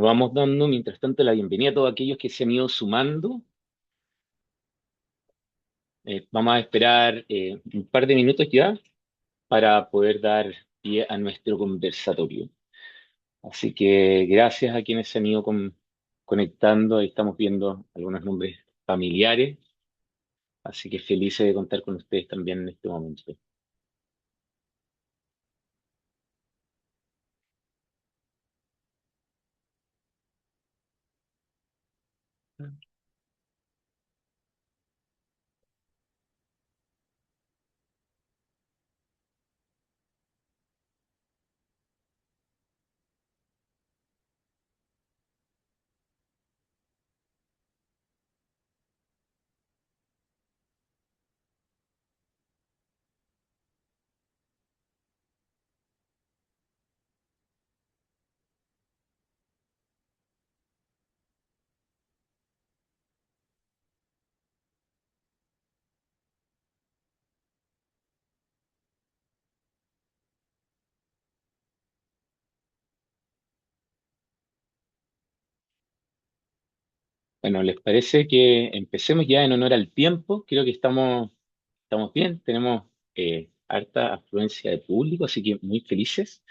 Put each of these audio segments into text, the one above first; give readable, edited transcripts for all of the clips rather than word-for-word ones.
Bueno, vamos dando mientras tanto la bienvenida a todos aquellos que se han ido sumando. Vamos a esperar un par de minutos ya para poder dar pie a nuestro conversatorio. Así que gracias a quienes se han ido conectando. Ahí estamos viendo algunos nombres familiares. Así que felices de contar con ustedes también en este momento. Bueno, ¿les parece que empecemos ya en honor al tiempo? Creo que estamos bien, tenemos harta afluencia de público, así que muy felices.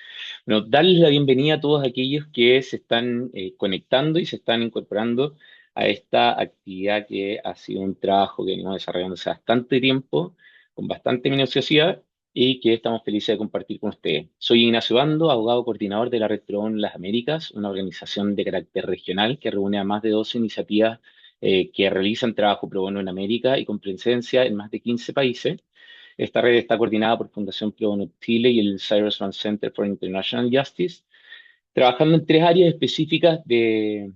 Bueno, darles la bienvenida a todos aquellos que se están conectando y se están incorporando a esta actividad que ha sido un trabajo que venimos desarrollando hace bastante tiempo, con bastante minuciosidad y que estamos felices de compartir con ustedes. Soy Ignacio Bando, abogado coordinador de la Red Pro en las Américas, una organización de carácter regional que reúne a más de 12 iniciativas que realizan trabajo pro bono en América y con presencia en más de 15 países. Esta red está coordinada por Fundación Pro Bono Chile y el Cyrus One Center for International Justice, trabajando en tres áreas específicas que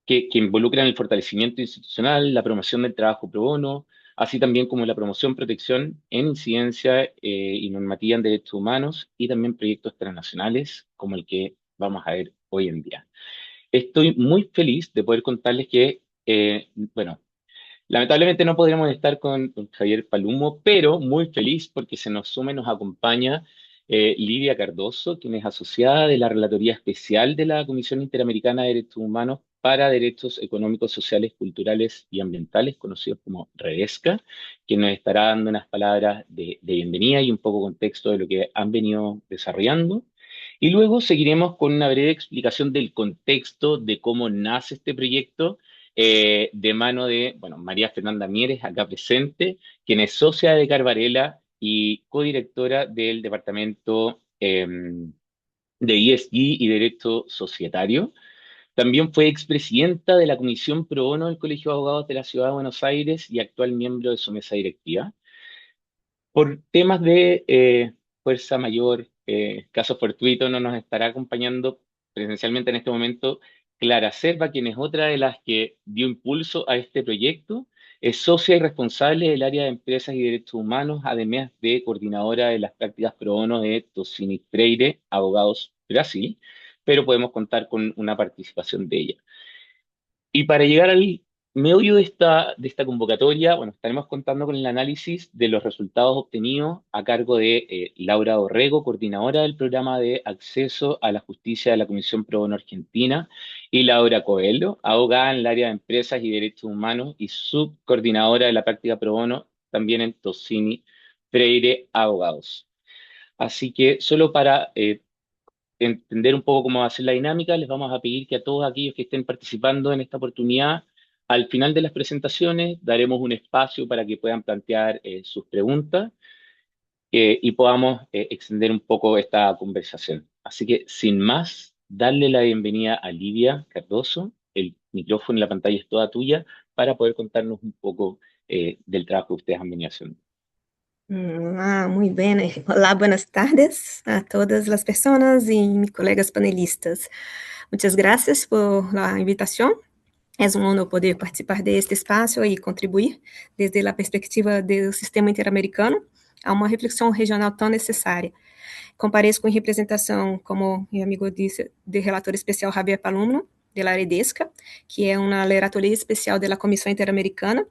involucran el fortalecimiento institucional, la promoción del trabajo pro bono, así también como la promoción, protección en incidencia y normativa en derechos humanos y también proyectos transnacionales como el que vamos a ver hoy en día. Estoy muy feliz de poder contarles que, bueno, lamentablemente no podremos estar con Javier Palumo, pero muy feliz porque se nos suma y nos acompaña Lidia Cardoso, quien es asociada de la Relatoría Especial de la Comisión Interamericana de Derechos Humanos para Derechos Económicos, Sociales, Culturales y Ambientales, conocidos como REDESCA, quien nos estará dando unas palabras de bienvenida y un poco contexto de lo que han venido desarrollando. Y luego seguiremos con una breve explicación del contexto de cómo nace este proyecto de mano de, bueno, María Fernanda Mieres, acá presente, quien es socia de Carvarela y codirectora del Departamento de ESG y Derecho Societario. También fue expresidenta de la Comisión Pro Bono del Colegio de Abogados de la Ciudad de Buenos Aires y actual miembro de su mesa directiva. Por temas de fuerza mayor, caso fortuito, no nos estará acompañando presencialmente en este momento Clara Serva, quien es otra de las que dio impulso a este proyecto. Es socia y responsable del área de empresas y derechos humanos, además de coordinadora de las prácticas pro bono de Tocini Freire, Abogados Brasil, pero podemos contar con una participación de ella. Y para llegar al meollo de esta convocatoria, bueno, estaremos contando con el análisis de los resultados obtenidos a cargo de Laura Orrego, coordinadora del programa de acceso a la justicia de la Comisión Pro Bono Argentina, y Laura Coelho, abogada en el área de empresas y derechos humanos y subcoordinadora de la práctica pro bono también en Tocini Freire Abogados. Así que solo para entender un poco cómo va a ser la dinámica, les vamos a pedir que a todos aquellos que estén participando en esta oportunidad, al final de las presentaciones, daremos un espacio para que puedan plantear sus preguntas y podamos extender un poco esta conversación. Así que, sin más, darle la bienvenida a Lidia Cardoso. El micrófono y la pantalla es toda tuya para poder contarnos un poco del trabajo que ustedes han venido haciendo. Muy bem. Olá, buenas tardes a todas as pessoas e meus colegas panelistas. Muitas graças por la invitação. É um honor poder participar deste espaço e contribuir desde a perspectiva do sistema interamericano a uma reflexão regional tão necessária. Compareço em representação, como meu amigo disse, do relator especial Javier Palumno, de la Redesca, que é uma relatoria especial da Comissão Interamericana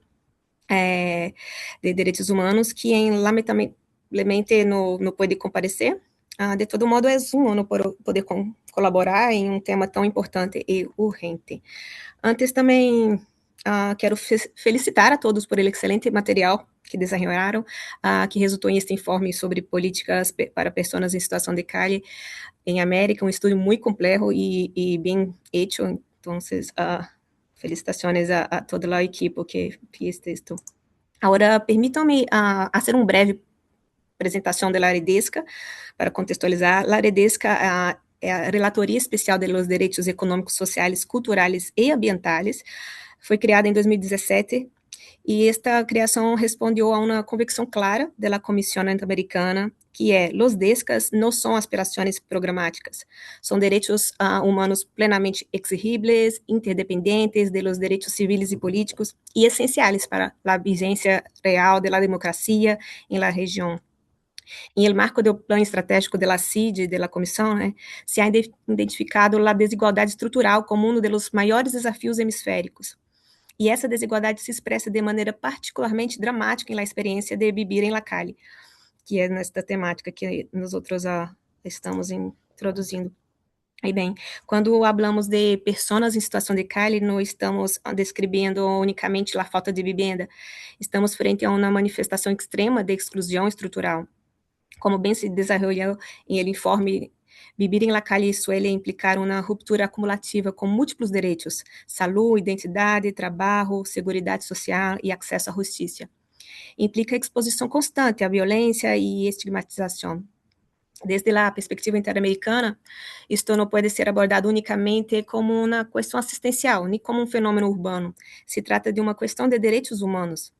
de Direitos Humanos, que lamentavelmente não pode comparecer, De todo modo, é um honor poder colaborar em um tema tão importante e urgente. Antes também quero felicitar a todos por ele excelente material que desenvolveram, que resultou em este informe sobre políticas para pessoas em situação de calle em América, um estudo muito complexo e bem hecho. Então, felicitações a toda a equipe que fez isto. Agora, permitam-me fazer uma breve apresentação da Laredesca, para contextualizar. Laredesca é a Relatoria Especial de los Derechos Econômicos, Sociais, Culturais e Ambientais. Foi criada em 2017 e esta criação respondeu a uma convicção clara da Comissão Interamericana, que é: los DESCAs não são aspirações programáticas, são direitos humanos plenamente exigibles, interdependentes de los direitos civis e políticos e essenciais para a vigência real da democracia em la região. Em el marco do plano estratégico da CID, da comissão, se ha identificado a desigualdade estrutural como um dos maiores desafios hemisféricos. E essa desigualdade se expressa de maneira particularmente dramática na experiência de viver em la calle, que é nesta temática que nós outros estamos introduzindo. Aí bem, quando falamos de pessoas em situação de calle, não estamos descrevendo unicamente a falta de vivenda, estamos frente a uma manifestação extrema de exclusão estrutural. Como bem se desenvolveu em el informe, vivir em la calle suele implicar uma ruptura acumulativa com múltiplos direitos: saúde, identidade, trabalho, seguridade social e acesso à justiça. Implica exposição constante à violência e estigmatização. Desde a perspectiva interamericana, isto não pode ser abordado unicamente como uma questão assistencial, nem como um fenômeno urbano. Se trata de uma questão de direitos humanos.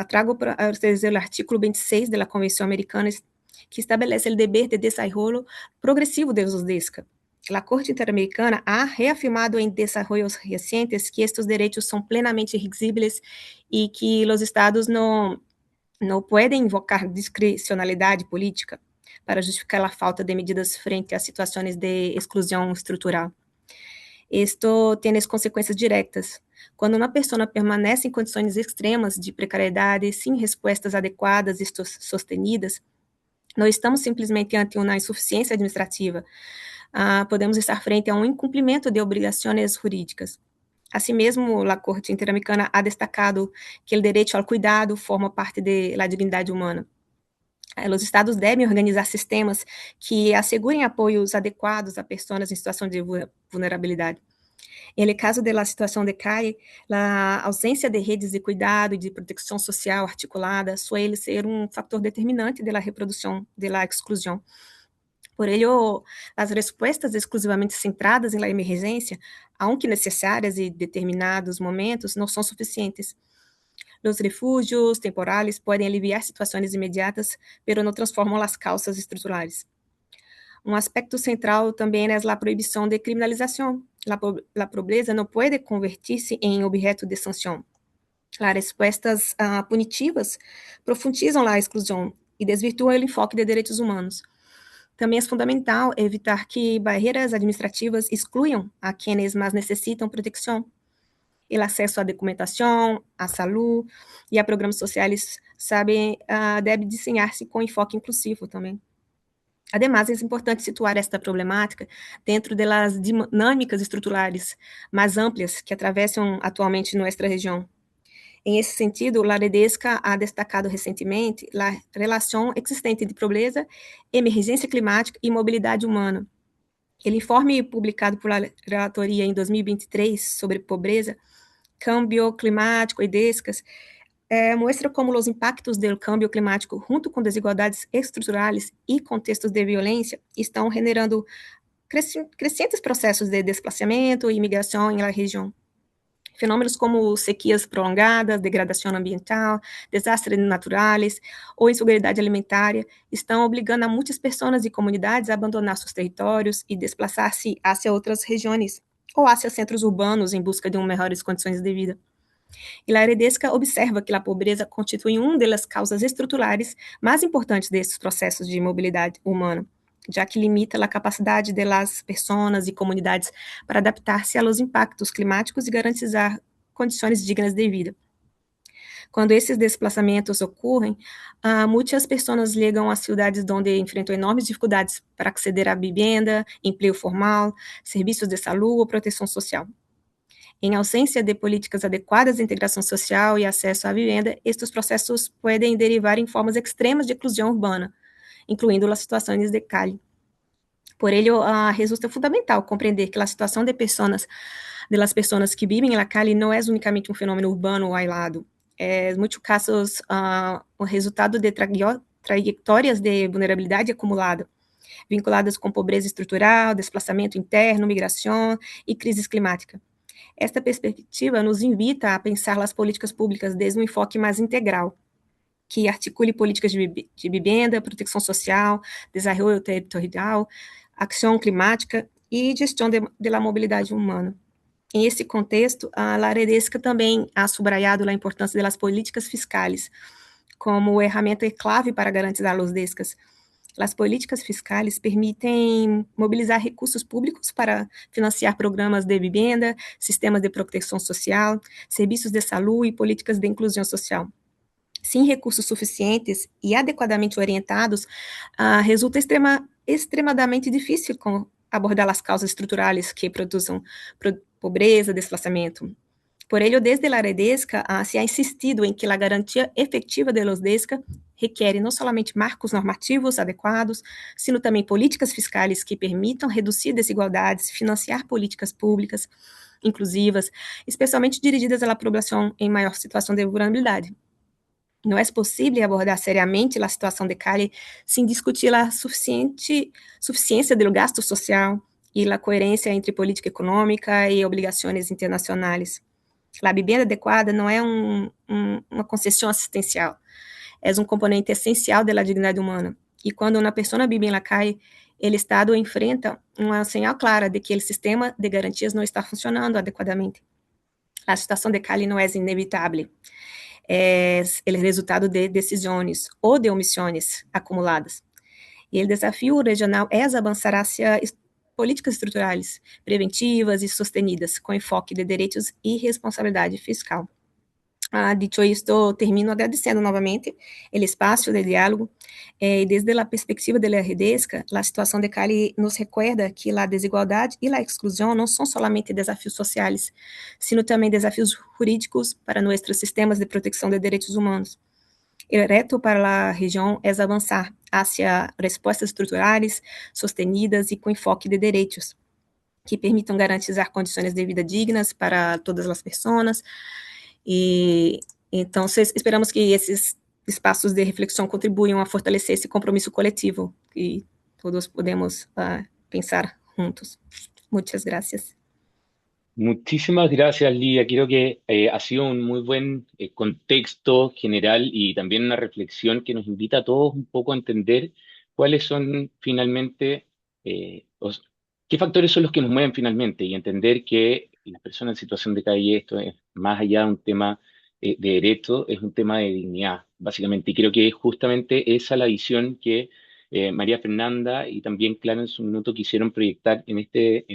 Trago para vocês o artigo 26 da Convenção Americana, que estabelece o dever de desenvolvimento progressivo de los DESCA. A Corte Interamericana ha reafirmado em desarrollos recentes que estes direitos são plenamente exigibles e que os estados não podem invocar discricionalidade política para justificar a falta de medidas frente a situações de exclusão estrutural. Isto tem consequências diretas. Quando uma pessoa permanece em condições extremas de precariedade, sem respostas adequadas e sostenidas, não estamos simplesmente ante uma insuficiência administrativa, podemos estar frente a um incumprimento de obrigações jurídicas. Assim mesmo, a Corte Interamericana ha destacado que o direito ao cuidado forma parte da dignidade humana. Os estados devem organizar sistemas que assegurem apoios adequados a pessoas em situação de vulnerabilidade. Em caso da situação de calle, a ausência de redes de cuidado e de proteção social articulada suele ser um fator determinante da reprodução da exclusão. Por ello, as respostas exclusivamente centradas na emergência, aunque necessárias em determinados momentos, não são suficientes. Os refúgios temporais podem aliviar situações imediatas, mas não transformam as causas estruturais. Um aspecto central também é a proibição de criminalização. A pobreza não pode convertir-se em objeto de sanção. As respostas punitivas profundizam a exclusão e desvirtuam o enfoque de direitos humanos. Também é fundamental evitar que barreiras administrativas excluam a quienes mais necessitam proteção. O acesso à documentação, à saúde e a programas sociais deve desenhar-se com enfoque inclusivo também. Ademais, é importante situar esta problemática dentro das dinâmicas estruturais mais amplas que atravessam atualmente nossa região. Em esse sentido, Laredesca ha destacado recentemente a relação existente de pobreza, emergência climática e mobilidade humana. O informe publicado por a relatoria em 2023 sobre pobreza, câmbio climático e DESCAS, mostra como os impactos do câmbio climático, junto com desigualdades estruturais e contextos de violência, estão generando crescentes processos de desplazamento e migração na região. Fenômenos como sequias prolongadas, degradação ambiental, desastres naturais ou inseguridade alimentar estão obrigando a muitas pessoas e comunidades a abandonar seus territórios e desplaçar-se hacia outras regiões ou hacia centros urbanos em busca de melhores condições de vida. E Laredesca observa que a pobreza constitui uma das causas estruturais mais importantes desses processos de mobilidade humana, já que limita a capacidade das pessoas e comunidades para adaptar-se aos impactos climáticos e garantizar condições dignas de vida. Quando esses desplazamentos ocorrem, muitas pessoas chegam às cidades onde enfrentam enormes dificuldades para acceder à vivenda, emprego formal, serviços de saúde ou proteção social. Em ausência de políticas adequadas de integração social e acesso à vivenda, estes processos podem derivar em formas extremas de exclusão urbana, incluindo as situações de calle. Por ello, resulta fundamental compreender que a situação de las personas que vivem na calle não é unicamente um fenômeno urbano ou aislado. É, em muitos casos, o resultado de trajetórias de vulnerabilidade acumulada, vinculadas com pobreza estrutural, desplaçamento interno, migração e crise climática. Esta perspectiva nos invita a pensar as políticas públicas desde um enfoque mais integral, que articule políticas de vivenda, proteção social, desenvolvimento territorial, ação climática e gestão da mobilidade humana. Em esse contexto, a Laredesca também ha subrayado a importância das políticas fiscais como ferramenta clave para garantizar os descas. As políticas fiscais permitem mobilizar recursos públicos para financiar programas de vivenda, sistemas de proteção social, serviços de saúde e políticas de inclusão social. Sem recursos suficientes e adequadamente orientados, resulta extremadamente difícil abordar as causas estruturais que produzem pobreza, desplazamento. Por ello, desde la Redesca, se ha insistido em que a garantia efetiva de los DESCA requer não somente marcos normativos adequados, sino também políticas fiscais que permitam reduzir desigualdades, financiar políticas públicas inclusivas, especialmente dirigidas à população em maior situação de vulnerabilidade. Não é possível abordar seriamente a situação de calle sem discutir a suficiência do gasto social e a coerência entre política econômica e obrigações internacionais. A vivenda adequada não é uma concessão assistencial, é um componente essencial da dignidade humana. E quando uma pessoa vive na calle, o Estado enfrenta uma señal clara de que o sistema de garantias não está funcionando adequadamente. A situação de calle não é inevitável, é o resultado de decisões ou de omissões acumuladas. E o desafio regional é avançar hacia políticas estruturais preventivas e sostenidas, com enfoque de direitos e responsabilidade fiscal. Dicho esto, termino agradecendo novamente o espaço de diálogo. Desde a perspectiva da Redesca, a situação de Cali nos recuerda que a desigualdade e a exclusão não são somente desafios sociais, sino também desafios jurídicos para nossos sistemas de proteção de direitos humanos. O reto para a região é avançar hacia respostas estruturais, sostenidas e com enfoque de direitos, que permitam garantizar condições de vida dignas para todas as pessoas. E então esperamos que esses espaços de reflexão contribuam a fortalecer esse compromisso coletivo que todos podemos pensar juntos. Muchas gracias. Muchísimas gracias, Lidia. Creo que ha sido un muy buen contexto general y también una reflexión que nos invita a todos un poco a entender cuáles son finalmente, qué factores son los que nos mueven finalmente y entender que las personas en situación de calle, esto es más allá de un tema de derecho, es un tema de dignidad, básicamente. Y creo que es justamente esa la visión que María Fernanda y también Clara en su minuto quisieron proyectar en este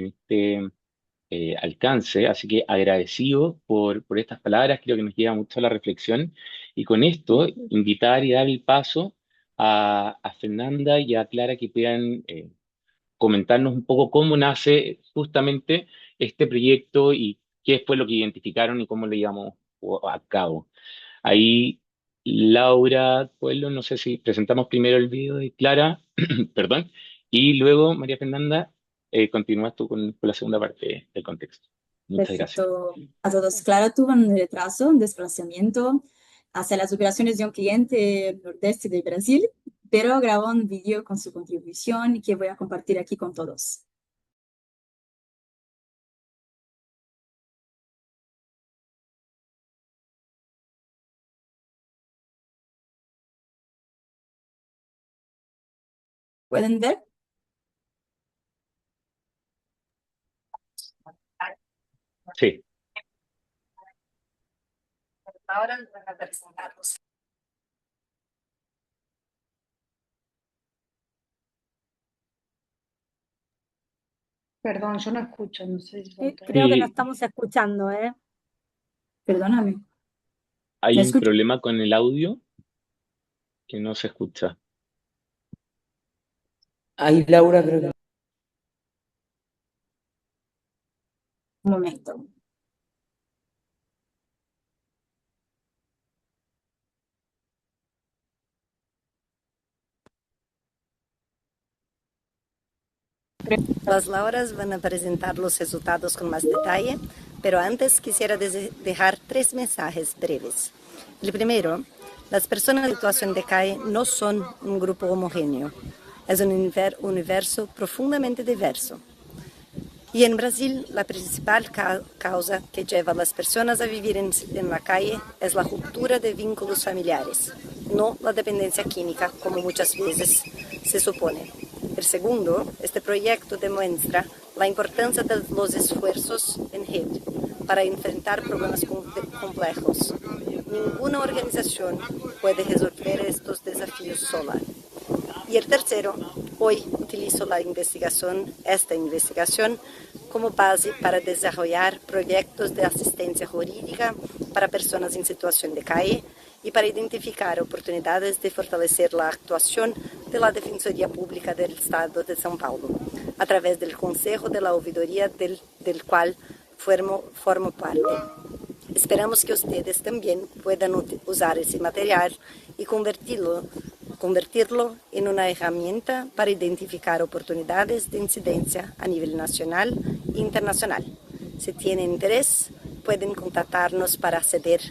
alcance. Así que agradecido por estas palabras, creo que nos lleva mucho a la reflexión. Y con esto, invitar y dar el paso a Fernanda y a Clara que puedan comentarnos un poco cómo nace justamente este proyecto y qué fue lo que identificaron y cómo lo llevamos a cabo. Ahí, Laura Pueblo, no sé si presentamos primero el video de Clara, perdón, y luego María Fernanda, continúas tú con la segunda parte del contexto. Muchas gracias. Perfecto a todos. Clara tuvo un retraso, un desplazamiento hacia las operaciones de un cliente nordeste de Brasil, pero grabó un video con su contribución que voy a compartir aquí con todos. ¿Pueden ver? Sí. Ahora les voy a presentarlos. Perdón, yo no escucho, no sé si son todos. Creo que no Y estamos escuchando, ¿eh? Perdóname. Hay ¿Me un escucha? problema con el audio que no se escucha. Ahí Laura creo que... Un momento. Las Lauras van a presentar los resultados con más detalle, pero antes quisiera dejar 3 mensajes breves. El primero, las personas en situación de calle no son un grupo homogéneo, es un universo profundamente diverso. Y en Brasil, la principal causa que lleva a las personas a vivir en la calle es la ruptura de vínculos familiares, no la dependencia química, como muchas veces se supone. El segundo, este proyecto demuestra la importancia de los esfuerzos en red para enfrentar problemas complejos. Ninguna organización puede resolver estos desafíos sola. Y el tercero, hoy utilizo esta investigación como base para desarrollar proyectos de asistencia jurídica para personas en situación de calle y para identificar oportunidades de fortalecer la actuación de la Defensoría Pública del Estado de São Paulo, a través del Consejo de la Ouvidoria del cual formo parte. Esperamos que ustedes también puedan usar ese material y convertirlo en una herramienta para identificar oportunidades de incidencia a nivel nacional e internacional. Si tienen interés, pueden contactarnos para acceder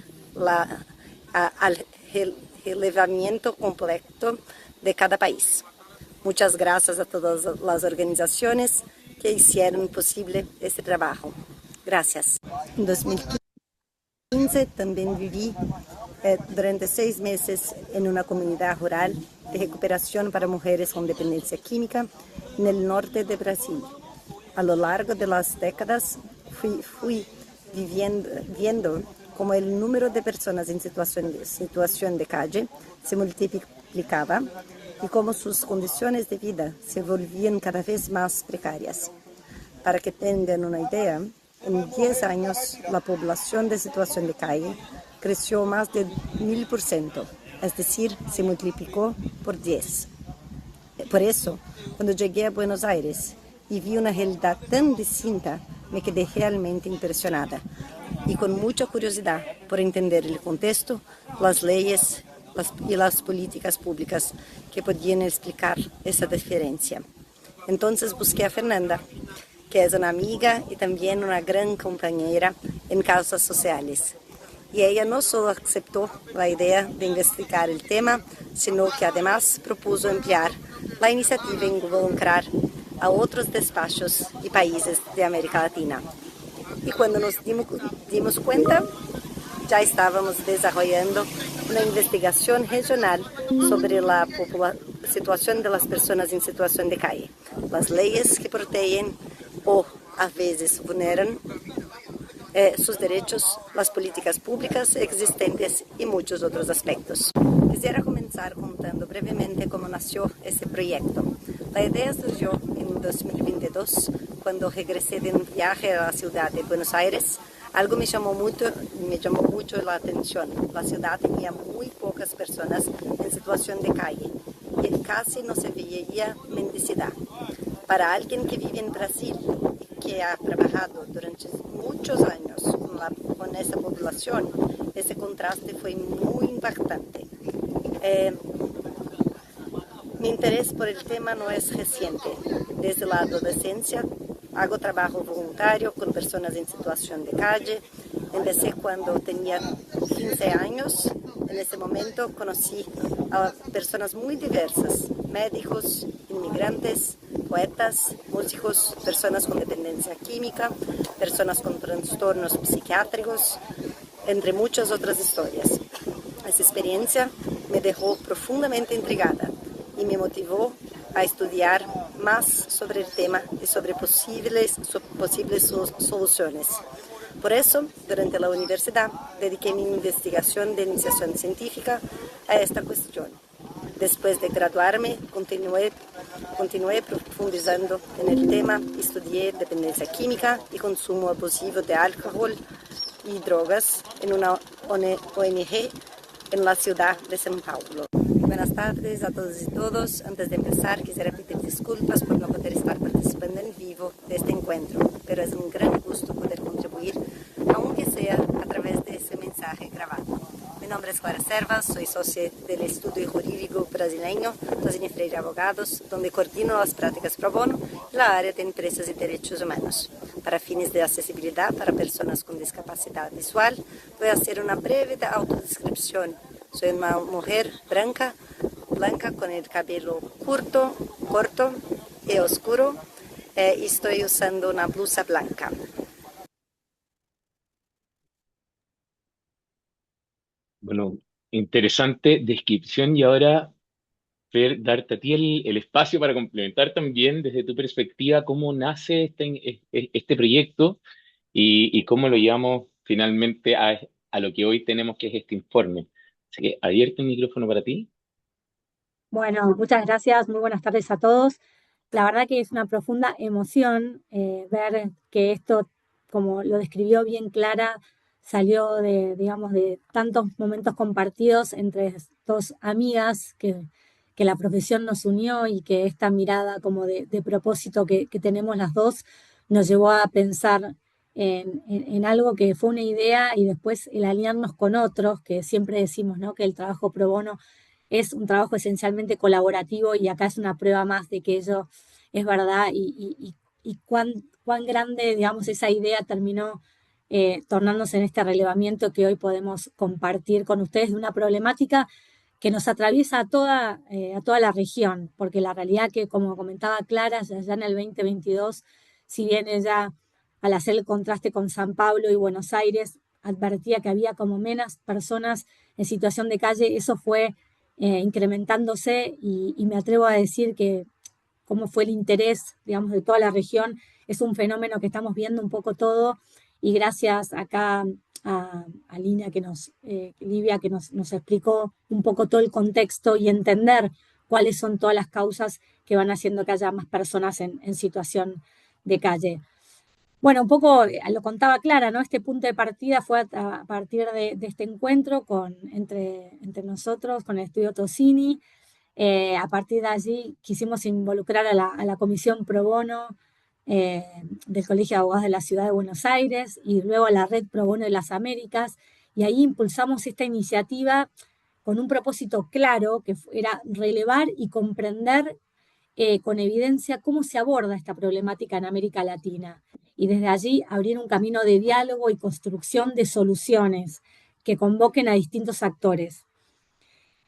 al relevamiento completo de cada país. Muchas gracias a todas las organizaciones que hicieron posible este trabajo. Gracias. En 2015 también viví durante 6 meses en una comunidad rural de recuperación para mujeres con dependencia química en el norte de Brasil. A lo largo de las décadas fui viendo cómo el número de personas en situación de calle se multiplicaba y cómo sus condiciones de vida se volvían cada vez más precarias. Para que tengan una idea, en 10 años la población de situación de calle creció más de 1000%, es decir, se multiplicó por 10. Por eso, cuando llegué a Buenos Aires y vi una realidad tan distinta, me quedé realmente impresionada y con mucha curiosidad por entender el contexto, las leyes y las políticas públicas que podían explicar esa diferencia. Entonces busqué a Fernanda, que es una amiga y también una gran compañera en causas sociales. Y ella no solo aceptó la idea de investigar el tema, sino que además propuso ampliar la iniciativa e involucrar a otros despachos y países de América Latina. Y cuando nos dimos cuenta, ya estábamos desarrollando una investigación regional sobre la situación de las personas en situación de calle, las leyes que protegen o a veces vulneran sus derechos, las políticas públicas existentes y muchos otros aspectos. Quisiera comenzar contando brevemente cómo nació ese proyecto. La idea surgió en 2022, cuando regresé de un viaje a la ciudad de Buenos Aires. Algo me llamó mucho la atención. La ciudad tenía muy pocas personas en situación de calle y casi no se veía mendicidad. Para alguien que vive en Brasil y que ha trabajado durante muchos años con esa población, ese contraste fue muy impactante. Mi interés por el tema no es reciente. Desde la adolescencia hago trabajo voluntario con personas en situación de calle. Empecé cuando tenía 15 años. En ese momento conocí a personas muy diversas, médicos, inmigrantes, poetas, músicos, personas con dependencia química, personas con trastornos psiquiátricos, entre muchas otras historias. Esa experiencia me dejó profundamente intrigada y me motivó a estudiar más sobre el tema y sobre posibles soluciones. Por eso, durante la universidad, dediqué mi investigación de iniciación científica a esta cuestión. Después de graduarme, continué profundizando en el tema, estudié dependencia química y consumo abusivo de alcohol y drogas en una ONG en la ciudad de São Paulo. Buenas tardes a todos y todos. Antes de empezar, quisiera pedir disculpas por no poder estar participando en vivo de este encuentro, pero es un gran gusto poder contribuir, aunque sea a través de ese mensaje grabado. Mi nombre es Clara Servas, soy socia del Estudio Jurídico Brasileño Tosini Freire Abogados, donde coordino las prácticas pro bono y la área de empresas y derechos humanos. Para fines de accesibilidad para personas con discapacidad visual, voy a hacer una breve autodescripción. Soy una mujer blanca con el cabello corto y oscuro, y estoy usando una blusa blanca. Bueno, interesante descripción y ahora, Fer, darte a ti el espacio para complementar también desde tu perspectiva cómo nace este proyecto y cómo lo llevamos finalmente a lo que hoy tenemos, que es este informe. Así que abierto el micrófono para ti. Bueno, muchas gracias, muy buenas tardes a todos. La verdad que es una profunda emoción ver que esto, como lo describió bien Clara, salió de, digamos, de tantos momentos compartidos entre dos amigas que la profesión nos unió y que esta mirada como de propósito que tenemos las dos nos llevó a pensar en algo que fue una idea y después el alinearnos con otros, que siempre decimos, ¿no?, que el trabajo pro bono es un trabajo esencialmente colaborativo y acá es una prueba más de que ello es verdad y cuán grande, digamos, esa idea terminó tornándose en este relevamiento que hoy podemos compartir con ustedes de una problemática que nos atraviesa a toda la región, porque la realidad que, como comentaba Clara, ya en el 2022, si bien ella, al hacer el contraste con San Pablo y Buenos Aires, advertía que había como menos personas en situación de calle, eso fue incrementándose y me atrevo a decir que como fue el interés, digamos, de toda la región, es un fenómeno que estamos viendo un poco todo y gracias acá a Livia que nos explicó un poco todo el contexto y entender cuáles son todas las causas que van haciendo que haya más personas en situación de calle. Bueno, un poco lo contaba Clara, ¿no? Este punto de partida fue a partir de este encuentro entre nosotros, con el Estudio Tosini. A partir de allí quisimos involucrar a la Comisión Pro Bono del Colegio de Abogados de la Ciudad de Buenos Aires y luego a la Red Pro Bono de las Américas. Y ahí impulsamos esta iniciativa con un propósito claro, que era relevar y comprender con evidencia cómo se aborda esta problemática en América Latina y desde allí abrir un camino de diálogo y construcción de soluciones que convoquen a distintos actores.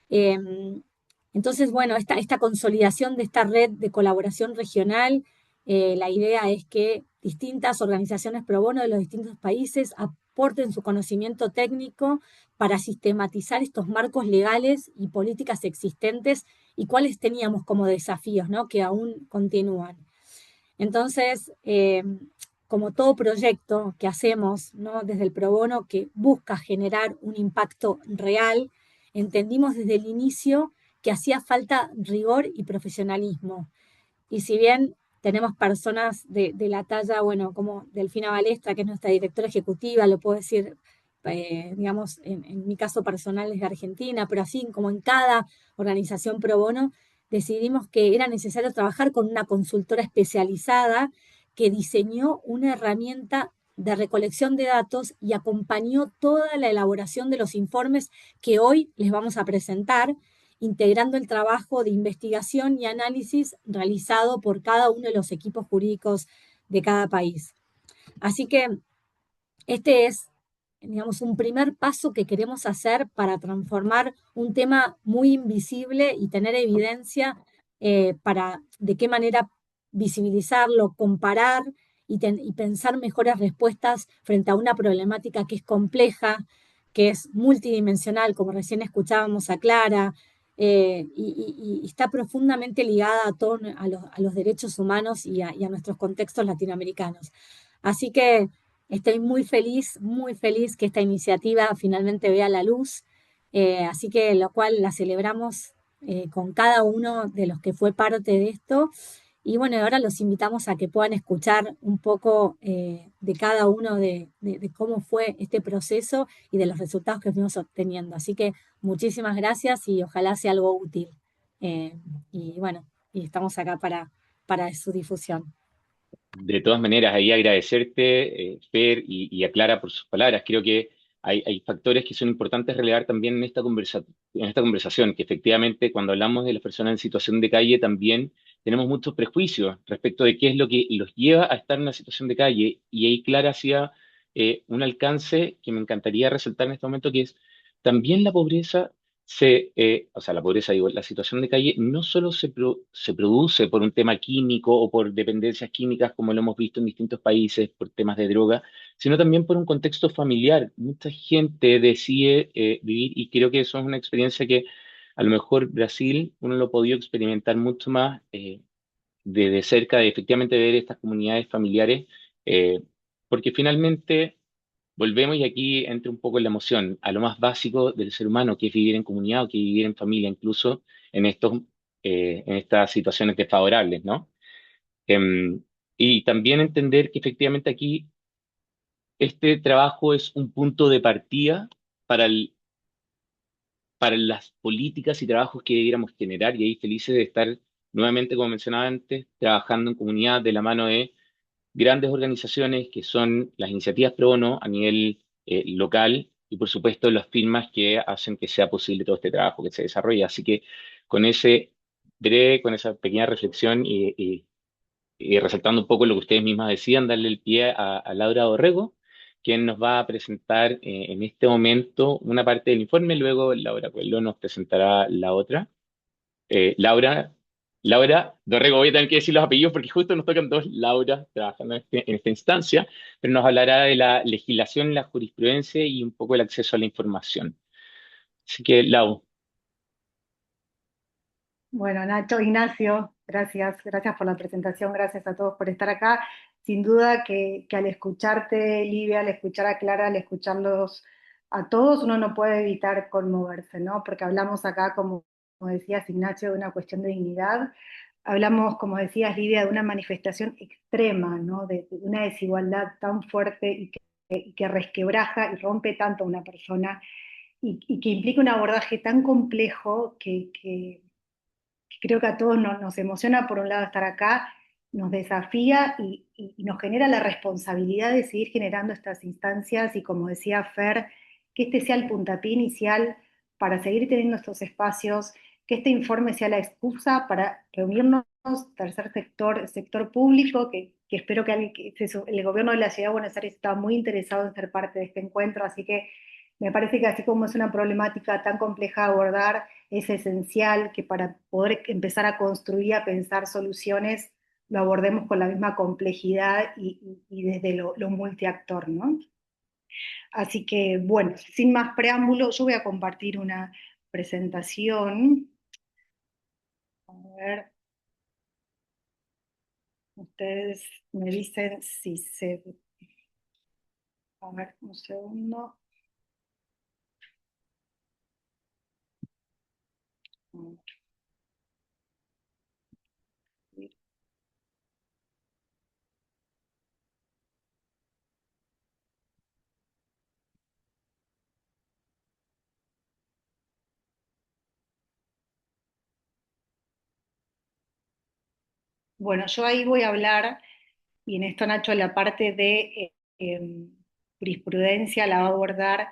Entonces, bueno, esta consolidación de esta red de colaboración regional, la idea es que distintas organizaciones pro bono de los distintos países aporten su conocimiento técnico para sistematizar estos marcos legales y políticas existentes y cuáles teníamos como desafíos, ¿no?, que aún continúan. Entonces, como todo proyecto que hacemos, ¿no?, desde el pro bono que busca generar un impacto real, entendimos desde el inicio que hacía falta rigor y profesionalismo. Y si bien tenemos personas de la talla, bueno, como Delfina Balestra, que es nuestra directora ejecutiva, lo puedo decir, digamos, en mi caso personal es de Argentina, pero así como en cada organización pro bono, decidimos que era necesario trabajar con una consultora especializada que diseñó una herramienta de recolección de datos y acompañó toda la elaboración de los informes que hoy les vamos a presentar, integrando el trabajo de investigación y análisis realizado por cada uno de los equipos jurídicos de cada país. Así que este es, digamos, un primer paso que queremos hacer para transformar un tema muy invisible y tener evidencia para de qué manera visibilizarlo, comparar y pensar mejores respuestas frente a una problemática que es compleja, que es multidimensional, como recién escuchábamos a Clara, y está profundamente ligada a los derechos humanos y a nuestros contextos latinoamericanos. Así que estoy muy feliz que esta iniciativa finalmente vea la luz, así que lo cual la celebramos con cada uno de los que fue parte de esto Y bueno, ahora los invitamos a que puedan escuchar un poco de cada uno de cómo fue este proceso y de los resultados que fuimos obteniendo. Así que muchísimas gracias y ojalá sea algo útil. Eh, y bueno, y estamos acá para su difusión. De todas maneras, ahí agradecerte, Fer, y a Clara por sus palabras. Creo que hay factores que son importantes relevar también en en esta conversación, que efectivamente cuando hablamos de las personas en situación de calle también tenemos muchos prejuicios respecto de qué es lo que los lleva a estar en una situación de calle. Y ahí Clara hacía un alcance que me encantaría resaltar en este momento, que es también la pobreza o sea, la pobreza, digo, la situación de calle no solo se produce por un tema químico o por dependencias químicas, como lo hemos visto en distintos países, por temas de droga, sino también por un contexto familiar. Mucha gente decide vivir, y creo que eso es una experiencia que a lo mejor Brasil uno lo ha podido experimentar mucho más de cerca, de efectivamente ver estas comunidades familiares, eh, porque finalmente volvemos y aquí entra un poco la emoción a lo más básico del ser humano, que es vivir en comunidad o que vivir en familia, incluso en en estas situaciones desfavorables, ¿no? Em, y también entender que efectivamente aquí este trabajo es un punto de partida para para las políticas y trabajos que debiéramos generar, y ahí felices de estar nuevamente, como mencionaba antes, trabajando en comunidad de la mano de grandes organizaciones que son las iniciativas pro bono a nivel local, y por supuesto las firmas que hacen que sea posible todo este trabajo que se desarrolla. Así que con con esa pequeña reflexión y resaltando un poco lo que ustedes mismas decían, darle el pie a Laura Dorrego, quien nos va a presentar en este momento una parte del informe. Luego Laura Coelho nos presentará la otra. Laura, Laura Dorrego, voy a tener que decir los apellidos porque justo nos tocan dos Laura trabajando en esta instancia, pero nos hablará de la legislación, la jurisprudencia y un poco el acceso a la información. Así que, Lau, Bueno, Nacho, Ignacio, gracias por la presentación, gracias a todos por estar acá. Sin duda que al escucharte, Livia, al escuchar a Clara, al escucharlos a todos, uno no puede evitar conmoverse, ¿no? Porque hablamos acá, como decías, Ignacio, de una cuestión de dignidad. Hablamos, como decías, Livia, de una manifestación extrema, ¿no? De una desigualdad tan fuerte y que resquebraja y rompe tanto a una persona y que implica un abordaje tan complejo que creo que a todos nos emociona, por un lado, estar acá, nos desafía y nos genera la responsabilidad de seguir generando estas instancias y, como decía Fer, que este sea el puntapié inicial para seguir teniendo estos espacios, que este informe sea la excusa para reunirnos, tercer sector público, que espero el gobierno de la Ciudad de Buenos Aires está muy interesado en ser parte de este encuentro, así que me parece que así como es una problemática tan compleja de abordar, es esencial que para poder empezar a construir, a pensar soluciones, lo abordemos con la misma complejidad y desde lo multiactor, ¿no? Así que, bueno, sin más preámbulo, yo voy a compartir una presentación. A ver, ustedes me dicen si se... A ver, un segundo. Bueno, yo ahí voy a hablar, y en esto Nacho, la parte de jurisprudencia la va a abordar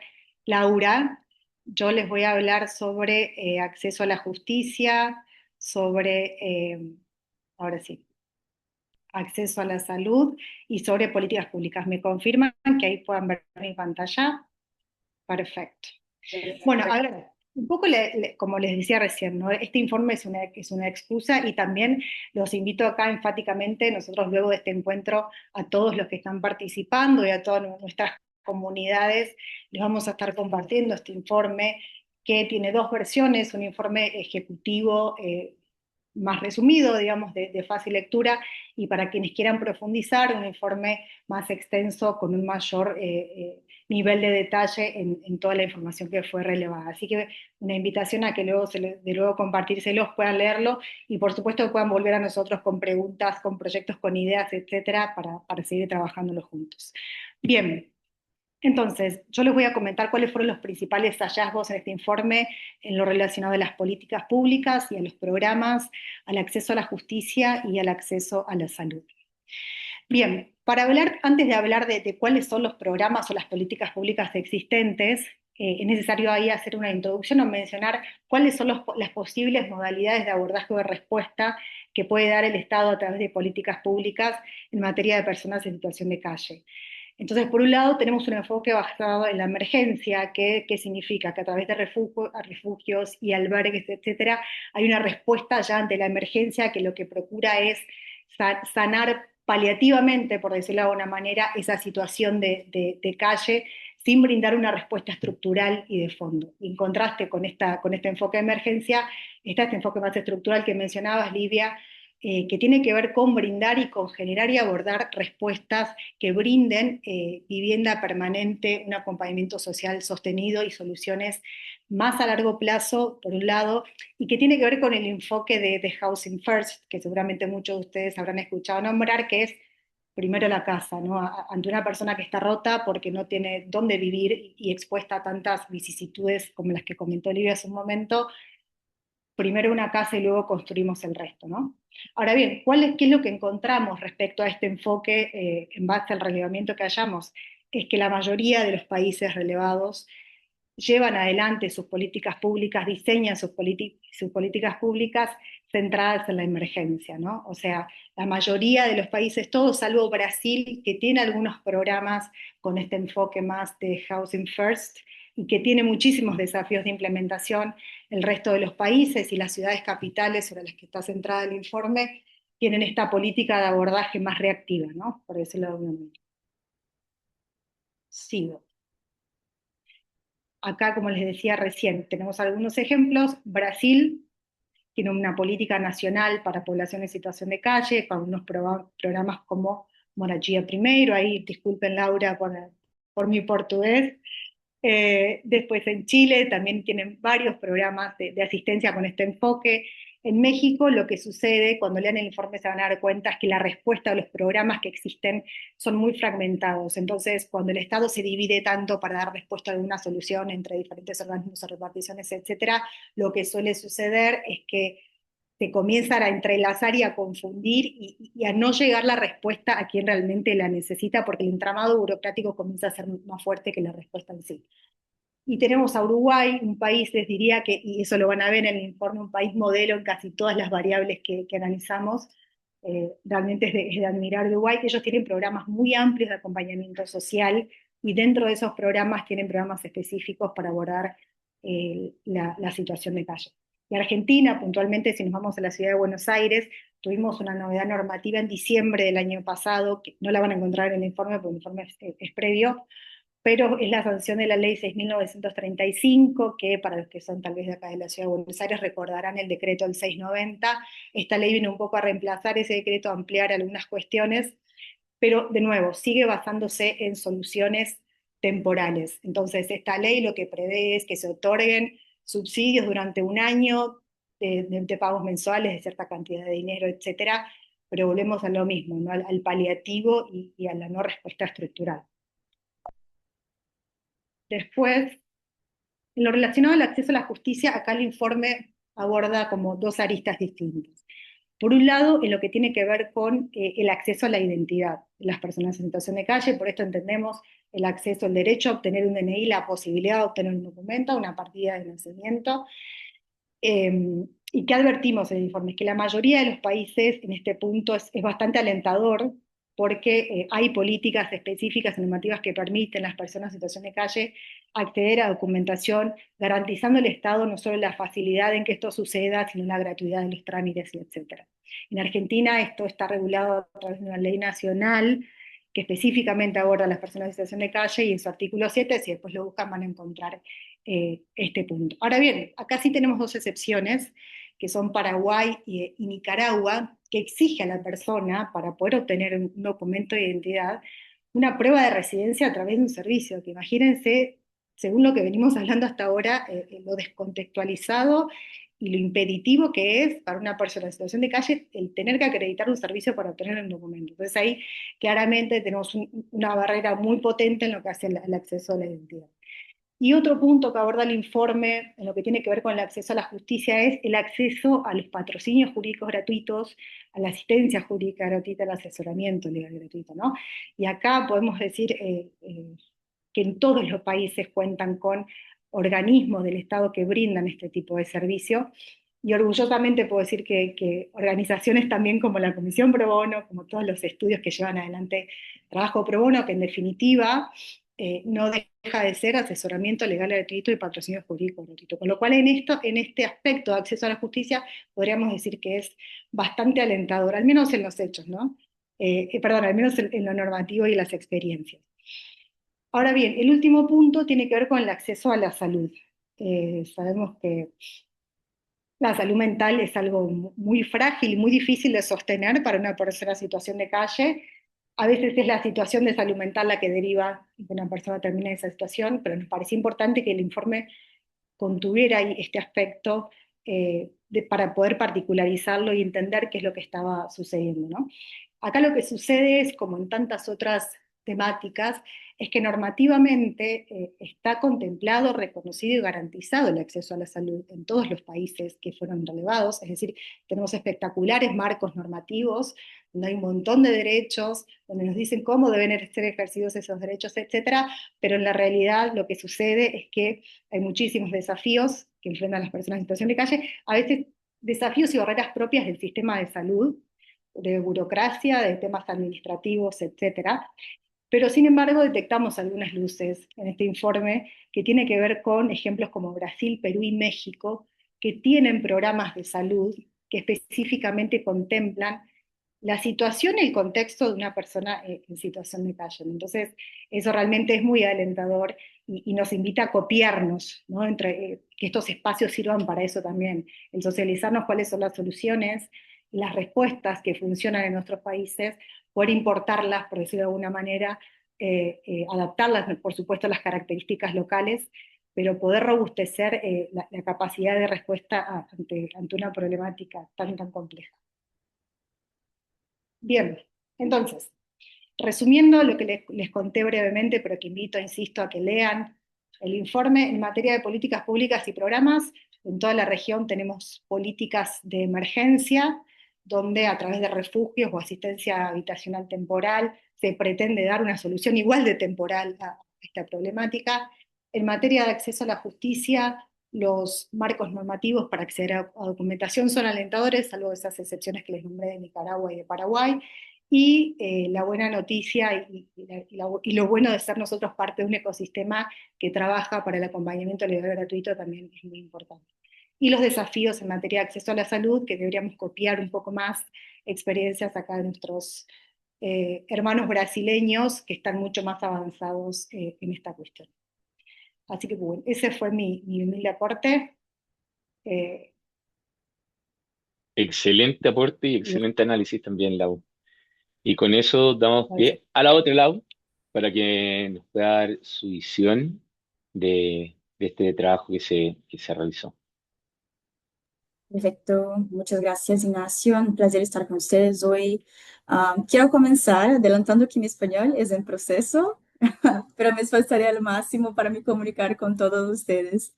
Laura. Yo les voy a hablar sobre acceso a la justicia, sobre, ahora sí, acceso a la salud y sobre políticas públicas. ¿Me confirman que ahí puedan ver mi pantalla? Perfecto. Bueno, a ver, un poco como les decía recién, ¿no? Este informe es una excusa y también los invito acá enfáticamente, nosotros luego de este encuentro, a todos los que están participando y a todas nuestras comunidades, les vamos a estar compartiendo este informe que tiene dos versiones, un informe ejecutivo más resumido, digamos, de fácil lectura, y para quienes quieran profundizar, un informe más extenso con un mayor nivel de detalle en toda la información que fue relevada. Así que una invitación a que luego, de luego compartírselos, puedan leerlo y por supuesto que puedan volver a nosotros con preguntas, con proyectos, con ideas, etcétera, para seguir trabajándolo juntos. Bien. Entonces, yo les voy a comentar cuáles fueron los principales hallazgos en este informe en lo relacionado a las políticas públicas y a los programas, al acceso a la justicia y al acceso a la salud. Bien, antes de hablar de cuáles son los programas o las políticas públicas existentes, es necesario ahí hacer una introducción o mencionar cuáles son las posibles modalidades de abordaje o de respuesta que puede dar el Estado a través de políticas públicas en materia de personas en situación de calle. Entonces, por un lado, tenemos un enfoque basado en la emergencia, que significa que a través de refugios y albergues, etcétera, hay una respuesta ya ante la emergencia que lo que procura es sanar paliativamente, por decirlo de alguna manera, esa situación de calle, sin brindar una respuesta estructural y de fondo. En contraste con este enfoque de emergencia, está este enfoque más estructural que mencionabas, Livia, que tiene que ver con brindar y con generar y abordar respuestas que brinden vivienda permanente, un acompañamiento social sostenido y soluciones más a largo plazo, por un lado, y que tiene que ver con el enfoque de Housing First, que seguramente muchos de ustedes habrán escuchado nombrar, que es primero la casa, ¿no? Ante una persona que está rota porque no tiene dónde vivir y expuesta a tantas vicisitudes como las que comentó Olivia hace un momento, primero una casa y luego construimos el resto, ¿no? Ahora bien, ¿qué es lo que encontramos respecto a este enfoque en base al relevamiento que hayamos? Es que la mayoría de los países relevados llevan adelante sus políticas públicas, diseñan sus políticas públicas centradas en la emergencia, ¿no? O sea, la mayoría de los países, todos salvo Brasil, que tiene algunos programas con este enfoque más de Housing First y que tiene muchísimos desafíos de implementación, el resto de los países y las ciudades capitales sobre las que está centrada el informe tienen esta política de abordaje más reactiva, ¿no? Por decirlo de alguna manera. Sigo. Acá, como les decía recién, tenemos algunos ejemplos. Brasil tiene una política nacional para población en situación de calle, con unos programas como Moradia Primeiro, ahí disculpen Laura por mi portugués. Después en Chile también tienen varios programas de asistencia con este enfoque. En México lo que sucede, cuando lean el informe se van a dar cuenta, es que la respuesta a los programas que existen son muy fragmentados. Entonces, cuando el Estado se divide tanto para dar respuesta a una solución entre diferentes organismos o reparticiones, etcétera, lo que suele suceder es que se comienzan a entrelazar y a confundir y a no llegar la respuesta a quien realmente la necesita, porque el entramado burocrático comienza a ser más fuerte que la respuesta en sí. Y tenemos a Uruguay, un país, les diría que, y eso lo van a ver en el informe, un país modelo en casi todas las variables que analizamos. Realmente es de admirar Uruguay. Ellos tienen programas muy amplios de acompañamiento social y dentro de esos programas tienen programas específicos para abordar la situación de calle. Y Argentina, puntualmente, si nos vamos a la ciudad de Buenos Aires, tuvimos una novedad normativa en diciembre del año pasado, que no la van a encontrar en el informe, porque el informe es previo, pero es la sanción de la ley 6.935, que para los que son tal vez de acá de la ciudad de Buenos Aires recordarán el decreto del 690. Esta ley viene un poco a reemplazar ese decreto, a ampliar algunas cuestiones, pero de nuevo, sigue basándose en soluciones temporales. Entonces, esta ley lo que prevé es que se otorguen subsidios durante un año de pagos mensuales de cierta cantidad de dinero, etcétera, pero volvemos a lo mismo, ¿no? al paliativo y a la no respuesta estructural. Después, en lo relacionado al acceso a la justicia, acá el informe aborda como dos aristas distintas. Por un lado, en lo que tiene que ver con el acceso a la identidad de las personas en situación de calle, por esto entendemos el acceso, el derecho a obtener un DNI, la posibilidad de obtener un documento, una partida de nacimiento. ¿Y qué advertimos en el informe? Es que la mayoría de los países en este punto es bastante alentador, porque hay políticas específicas y normativas que permiten a las personas en situación de calle acceder a documentación, garantizando al Estado no solo la facilidad en que esto suceda, sino la gratuidad de los trámites, etc. En Argentina esto está regulado a través de una ley nacional que específicamente aborda a las personas en situación de calle, y en su artículo 7, si después lo buscan, van a encontrar este punto. Ahora bien, acá sí tenemos dos excepciones, que son Paraguay y Nicaragua, que exige a la persona, para poder obtener un documento de identidad, una prueba de residencia a través de un servicio, que imagínense, según lo que venimos hablando hasta ahora, lo descontextualizado y lo impeditivo que es para una persona en situación de calle el tener que acreditar un servicio para obtener un documento. Entonces ahí claramente tenemos una barrera muy potente en lo que hace el acceso a la identidad. Y otro punto que aborda el informe en lo que tiene que ver con el acceso a la justicia es el acceso a los patrocinios jurídicos gratuitos, a la asistencia jurídica gratuita, al asesoramiento legal gratuito, ¿no? Y acá podemos decir que en todos los países cuentan con organismos del Estado que brindan este tipo de servicio. Y orgullosamente puedo decir que organizaciones también como la Comisión Pro Bono, como todos los estudios que llevan adelante trabajo pro bono, que en definitiva no deja de ser asesoramiento legal gratuito y patrocinio jurídico gratuito. Con lo cual en este aspecto de acceso a la justicia podríamos decir que es bastante alentador, al menos en los hechos, ¿no? Perdón, al menos en lo normativo y las experiencias. Ahora bien, el último punto tiene que ver con el acceso a la salud. Sabemos que la salud mental es algo muy frágil y muy difícil de sostener para una persona en situación de calle. A veces es la situación de salud mental la que deriva que una persona termine en esa situación, pero nos parecía importante que el informe contuviera ahí este aspecto para poder particularizarlo y entender qué es lo que estaba sucediendo, ¿no? Acá lo que sucede es, como en tantas otras temáticas, es que normativamente está contemplado, reconocido y garantizado el acceso a la salud en todos los países que fueron relevados, es decir, tenemos espectaculares marcos normativos, donde hay un montón de derechos, donde nos dicen cómo deben ser ejercidos esos derechos, etcétera, pero en la realidad lo que sucede es que hay muchísimos desafíos que enfrentan las personas en situación de calle, a veces desafíos y barreras propias del sistema de salud, de burocracia, de temas administrativos, etcétera. Pero sin embargo detectamos algunas luces en este informe que tiene que ver con ejemplos como Brasil, Perú y México, que tienen programas de salud que específicamente contemplan la situación y el contexto de una persona en situación de calle. Entonces, eso realmente es muy alentador y nos invita a copiarnos, ¿no? Que estos espacios sirvan para eso también, el socializarnos cuáles son las soluciones, las respuestas que funcionan en nuestros países, poder importarlas, por decirlo de alguna manera, adaptarlas, por supuesto, a las características locales, pero poder robustecer la capacidad de respuesta ante una problemática tan compleja. Bien, entonces, resumiendo lo que les conté brevemente, pero que invito, insisto, a que lean el informe en materia de políticas públicas y programas. En toda la región tenemos políticas de emergencia, donde a través de refugios o asistencia habitacional temporal se pretende dar una solución igual de temporal a esta problemática. En materia de acceso a la justicia, los marcos normativos para acceder a documentación son alentadores, salvo esas excepciones que les nombré de Nicaragua y de Paraguay. Y la buena noticia y lo bueno de ser nosotros parte de un ecosistema que trabaja para el acompañamiento legal gratuito también es muy importante. Y los desafíos en materia de acceso a la salud, que deberíamos copiar un poco más experiencias acá de nuestros hermanos brasileños que están mucho más avanzados en esta cuestión. Así que bueno, ese fue mi humilde aporte. Excelente aporte y Bien. excelente análisis también, Lau. Y con eso damos Gracias. pie a la otra Lau para que nos pueda dar su visión de este trabajo que se realizó. Perfecto, muchas gracias, Ignacio. Un placer estar con ustedes hoy. Quiero comenzar adelantando que mi español es en proceso, pero me esforzaré al máximo para me comunicar con todos ustedes.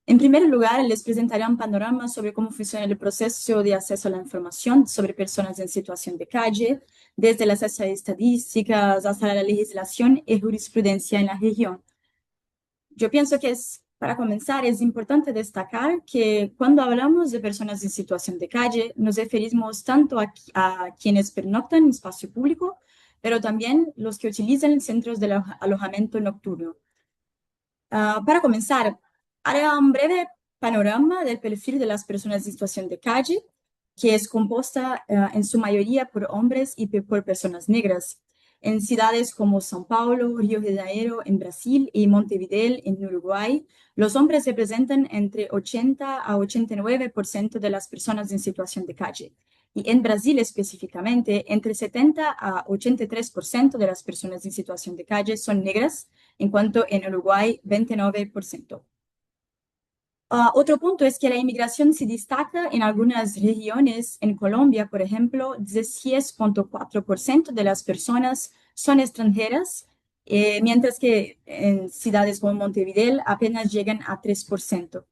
En primer lugar, les presentaré un panorama sobre cómo funciona el proceso de acceso a la información sobre personas en situación de calle, desde las estadísticas hasta la legislación y jurisprudencia en la región. Yo pienso que para comenzar, es importante destacar que cuando hablamos de personas en situación de calle, nos referimos tanto a quienes pernoctan en espacio público, pero también los que utilizan centros de alojamiento nocturno. Para comenzar, haré un breve panorama del perfil de las personas en situación de calle, que es compuesta en su mayoría por hombres y por personas negras, en ciudades como São Paulo, Río de Janeiro en Brasil y Montevideo en Uruguay. Los hombres representan entre 80 a 89% de las personas en situación de calle, Y en Brasil específicamente, entre 70 a 83% de las personas en situación de calle son negras, en cuanto en Uruguay 29%. Otro punto es que la inmigración se destaca en algunas regiones. En Colombia, por ejemplo, 16,4% de las personas son extranjeras, mientras que en ciudades como Montevideo apenas llegan a 3%.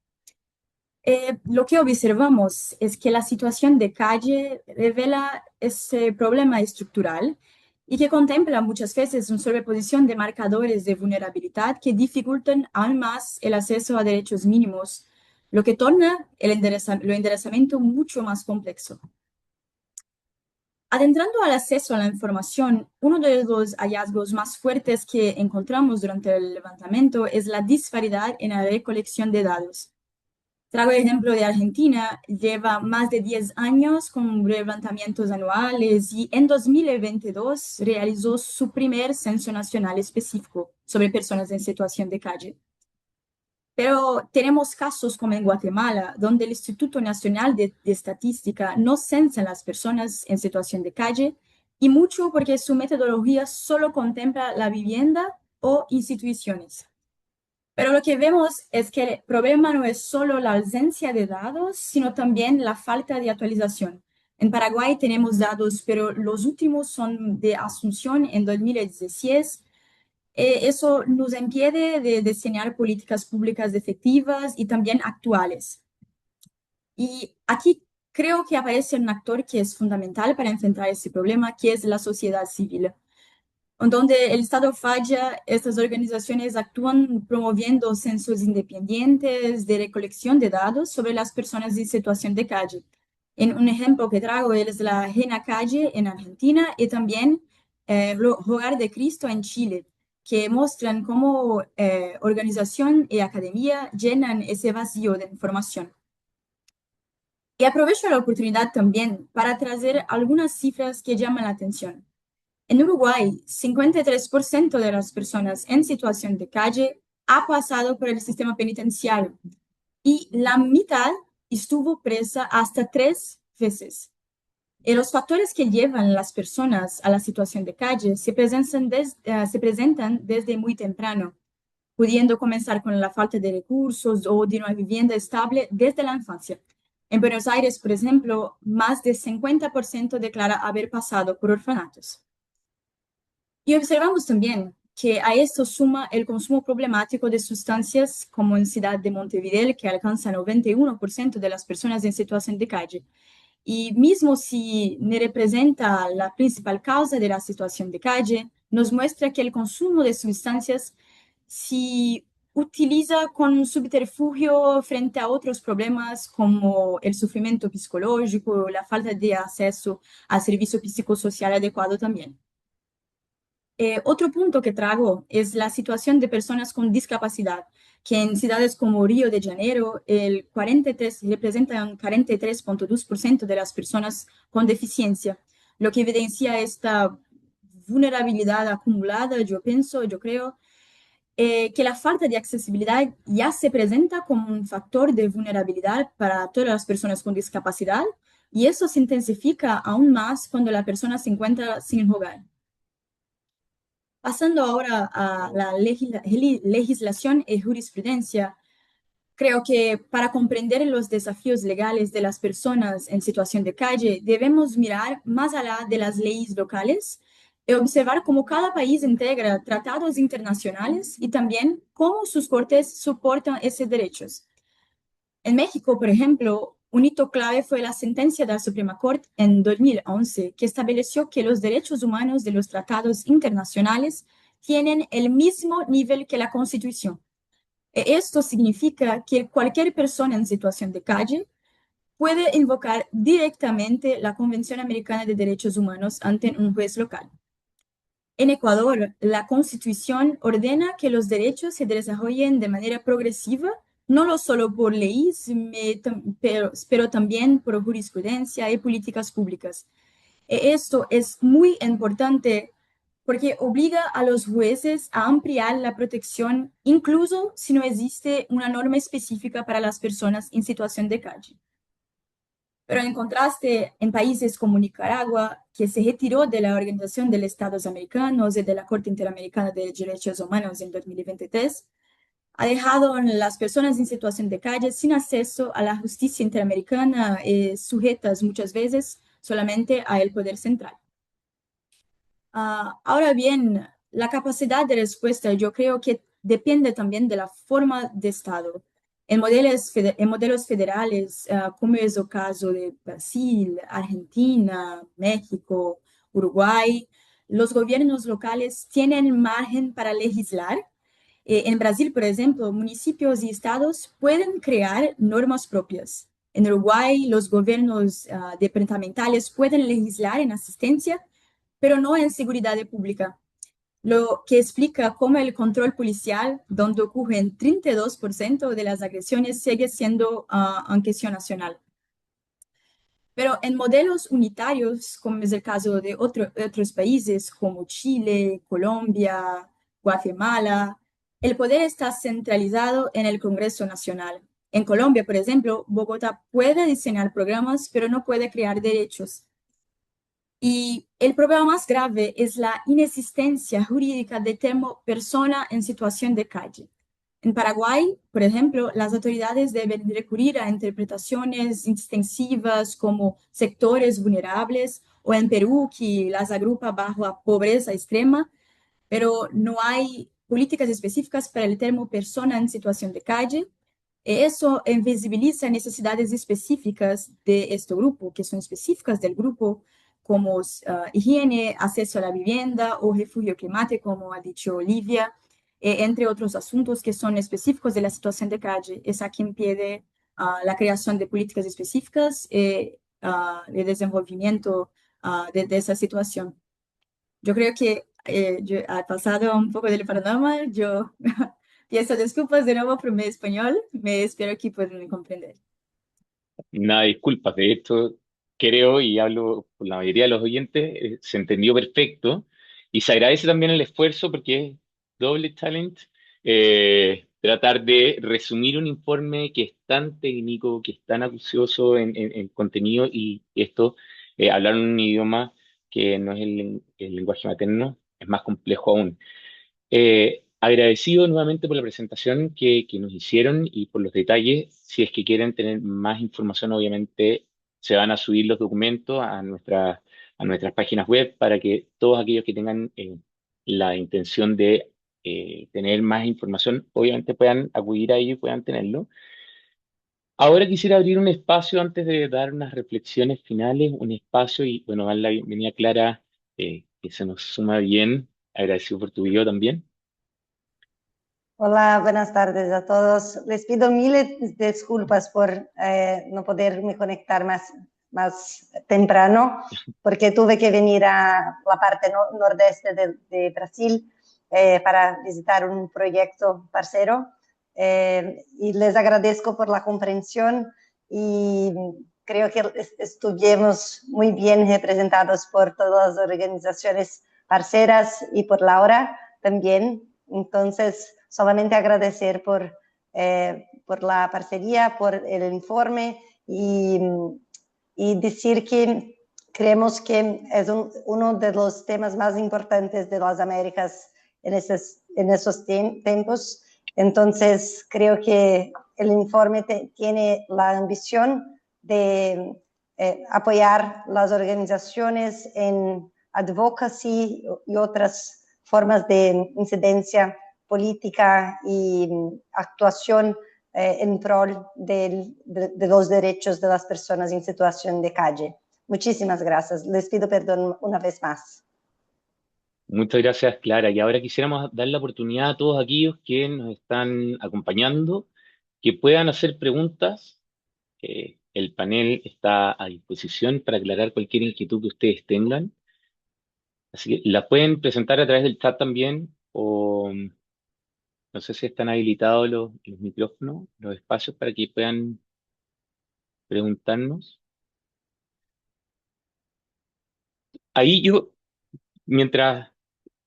Lo que observamos es que la situación de calle revela ese problema estructural y que contempla muchas veces una sobreposición de marcadores de vulnerabilidad que dificultan aún más el acceso a derechos mínimos, lo que torna el enderezamiento mucho más complejo. Adentrando al acceso a la información, uno de los hallazgos más fuertes que encontramos durante el levantamiento es la disparidad en la recolección de datos. Traigo el ejemplo de Argentina, lleva más de 10 años con levantamientos anuales y en 2022 realizó su primer censo nacional específico sobre personas en situación de calle. Pero tenemos casos como en Guatemala, donde el Instituto Nacional de Estadística no censa a las personas en situación de calle, y mucho porque su metodología solo contempla la vivienda o instituciones. Pero lo que vemos es que el problema no es solo la ausencia de datos, sino también la falta de actualización. En Paraguay tenemos datos, pero los últimos son de Asunción en 2016. Eso nos impide de diseñar políticas públicas efectivas y también actuales. Y aquí creo que aparece un actor que es fundamental para enfrentar ese problema, que es la sociedad civil. Donde el Estado falla, estas organizaciones actúan promoviendo censos independientes de recolección de datos sobre las personas en situación de calle. En un ejemplo que traigo es la Gena Calle en Argentina y también Hogar de Cristo en Chile, que muestran cómo organización y academia llenan ese vacío de información. Y aprovecho la oportunidad también para traer algunas cifras que llaman la atención. En Uruguay, 53% de las personas en situación de calle ha pasado por el sistema penitenciario y la mitad estuvo presa hasta 3 veces. Y los factores que llevan a las personas a la situación de calle se presentan desde muy temprano, pudiendo comenzar con la falta de recursos o de una vivienda estable desde la infancia. En Buenos Aires, por ejemplo, más de 50% declara haber pasado por orfanatos. Y observamos también que a esto suma el consumo problemático de sustancias como en Ciudad de Montevideo, que alcanza 91% de las personas en situación de calle. Y mismo si no representa la principal causa de la situación de calle, nos muestra que el consumo de sustancias se utiliza con subterfugio frente a otros problemas como el sufrimiento psicológico, la falta de acceso a servicio psicosocial adecuado también. Otro punto que traigo es la situación de personas con discapacidad, que en ciudades como Río de Janeiro representa un 43,2% de las personas con deficiencia, lo que evidencia esta vulnerabilidad acumulada, yo creo, que la falta de accesibilidad ya se presenta como un factor de vulnerabilidad para todas las personas con discapacidad, y eso se intensifica aún más cuando la persona se encuentra sin hogar. Pasando ahora a la legislación y jurisprudencia, creo que para comprender los desafíos legales de las personas en situación de calle, debemos mirar más allá de las leyes locales y observar cómo cada país integra tratados internacionales y también cómo sus cortes soportan esos derechos. En México, por ejemplo, un hito clave fue la sentencia de la Suprema Corte en 2011, que estableció que los derechos humanos de los tratados internacionales tienen el mismo nivel que la Constitución. Esto significa que cualquier persona en situación de calle puede invocar directamente la Convención Americana de Derechos Humanos ante un juez local. En Ecuador, la Constitución ordena que los derechos se desarrollen de manera progresiva, no solo por leyes, pero también por jurisprudencia y políticas públicas. Esto es muy importante porque obliga a los jueces a ampliar la protección, incluso si no existe una norma específica para las personas en situación de calle. Pero en contraste, en países como Nicaragua, que se retiró de la Organización de los Estados Americanos y de la Corte Interamericana de Derechos Humanos en 2023, ha dejado a las personas en situación de calle sin acceso a la justicia interamericana y sujetas muchas veces solamente al poder central. Ahora bien, la capacidad de respuesta yo creo que depende también de la forma de Estado. En modelos federales, como es el caso de Brasil, Argentina, México, Uruguay, los gobiernos locales tienen margen para legislar. En Brasil, por ejemplo, municipios y estados pueden crear normas propias. En Uruguay, los gobiernos departamentales pueden legislar en asistencia, pero no en seguridad pública, lo que explica cómo el control policial, donde ocurren 32% de las agresiones, sigue siendo en cuestión nacional. Pero en modelos unitarios, como es el caso de otros países como Chile, Colombia, Guatemala, el poder está centralizado en el Congreso Nacional. En Colombia, por ejemplo, Bogotá puede diseñar programas, pero no puede crear derechos. Y el problema más grave es la inexistencia jurídica del término persona en situación de calle. En Paraguay, por ejemplo, las autoridades deben recurrir a interpretaciones extensivas como sectores vulnerables, o en Perú, que las agrupa bajo la pobreza extrema, pero no hay políticas específicas para el término persona en situación de calle. Eso invisibiliza necesidades específicas de este grupo, que son específicas del grupo, como higiene, acceso a la vivienda o refugio climático, como ha dicho Olivia, entre otros asuntos que son específicos de la situación de calle. Es a quien pide la creación de políticas específicas y de desenvolvimiento de esa situación. Yo creo que yo he pasado un poco del panorama. Yo pido disculpas de nuevo por mi español. Me espero que puedan comprender. Nada, disculpas. De hecho, creo y hablo por la mayoría de los oyentes, se entendió perfecto y se agradece también el esfuerzo porque es doble talent, tratar de resumir un informe que es tan técnico, que es tan acucioso en contenido y esto, hablar un idioma que no es el lenguaje materno, es más complejo aún. Agradecido nuevamente por la presentación que nos hicieron y por los detalles. Si es que quieren tener más información, obviamente se van a subir los documentos a nuestras páginas web para que todos aquellos que tengan la intención de tener más información, obviamente puedan acudir a ello y puedan tenerlo. Ahora quisiera abrir un espacio antes de dar unas reflexiones finales, un espacio y bueno, dar la bienvenida a Clara, que se nos suma bien. Agradecido por tu video también. Hola, buenas tardes a todos. Les pido miles de disculpas por no poderme conectar más temprano, porque tuve que venir a la parte nordeste de Brasil para visitar un proyecto parcero. Y les agradezco por la comprensión y creo que estuvimos muy bien representados por todas las organizaciones parceras y por Laura también. Entonces, solamente agradecer por la parcería, por el informe y decir que creemos que es uno de los temas más importantes de las Américas en esos tiempos. Entonces, creo que el informe tiene la ambición de apoyar las organizaciones en advocacy y otras formas de incidencia política y actuación en pro de los derechos de las personas en situación de calle. Muchísimas gracias. Les pido perdón una vez más. Muchas gracias, Clara. Y ahora quisiéramos dar la oportunidad a todos aquellos que nos están acompañando, que puedan hacer preguntas. El panel está a disposición para aclarar cualquier inquietud que ustedes tengan. Así que la pueden presentar a través del chat también, o no sé si están habilitados los micrófonos, los espacios para que puedan preguntarnos. Ahí yo, mientras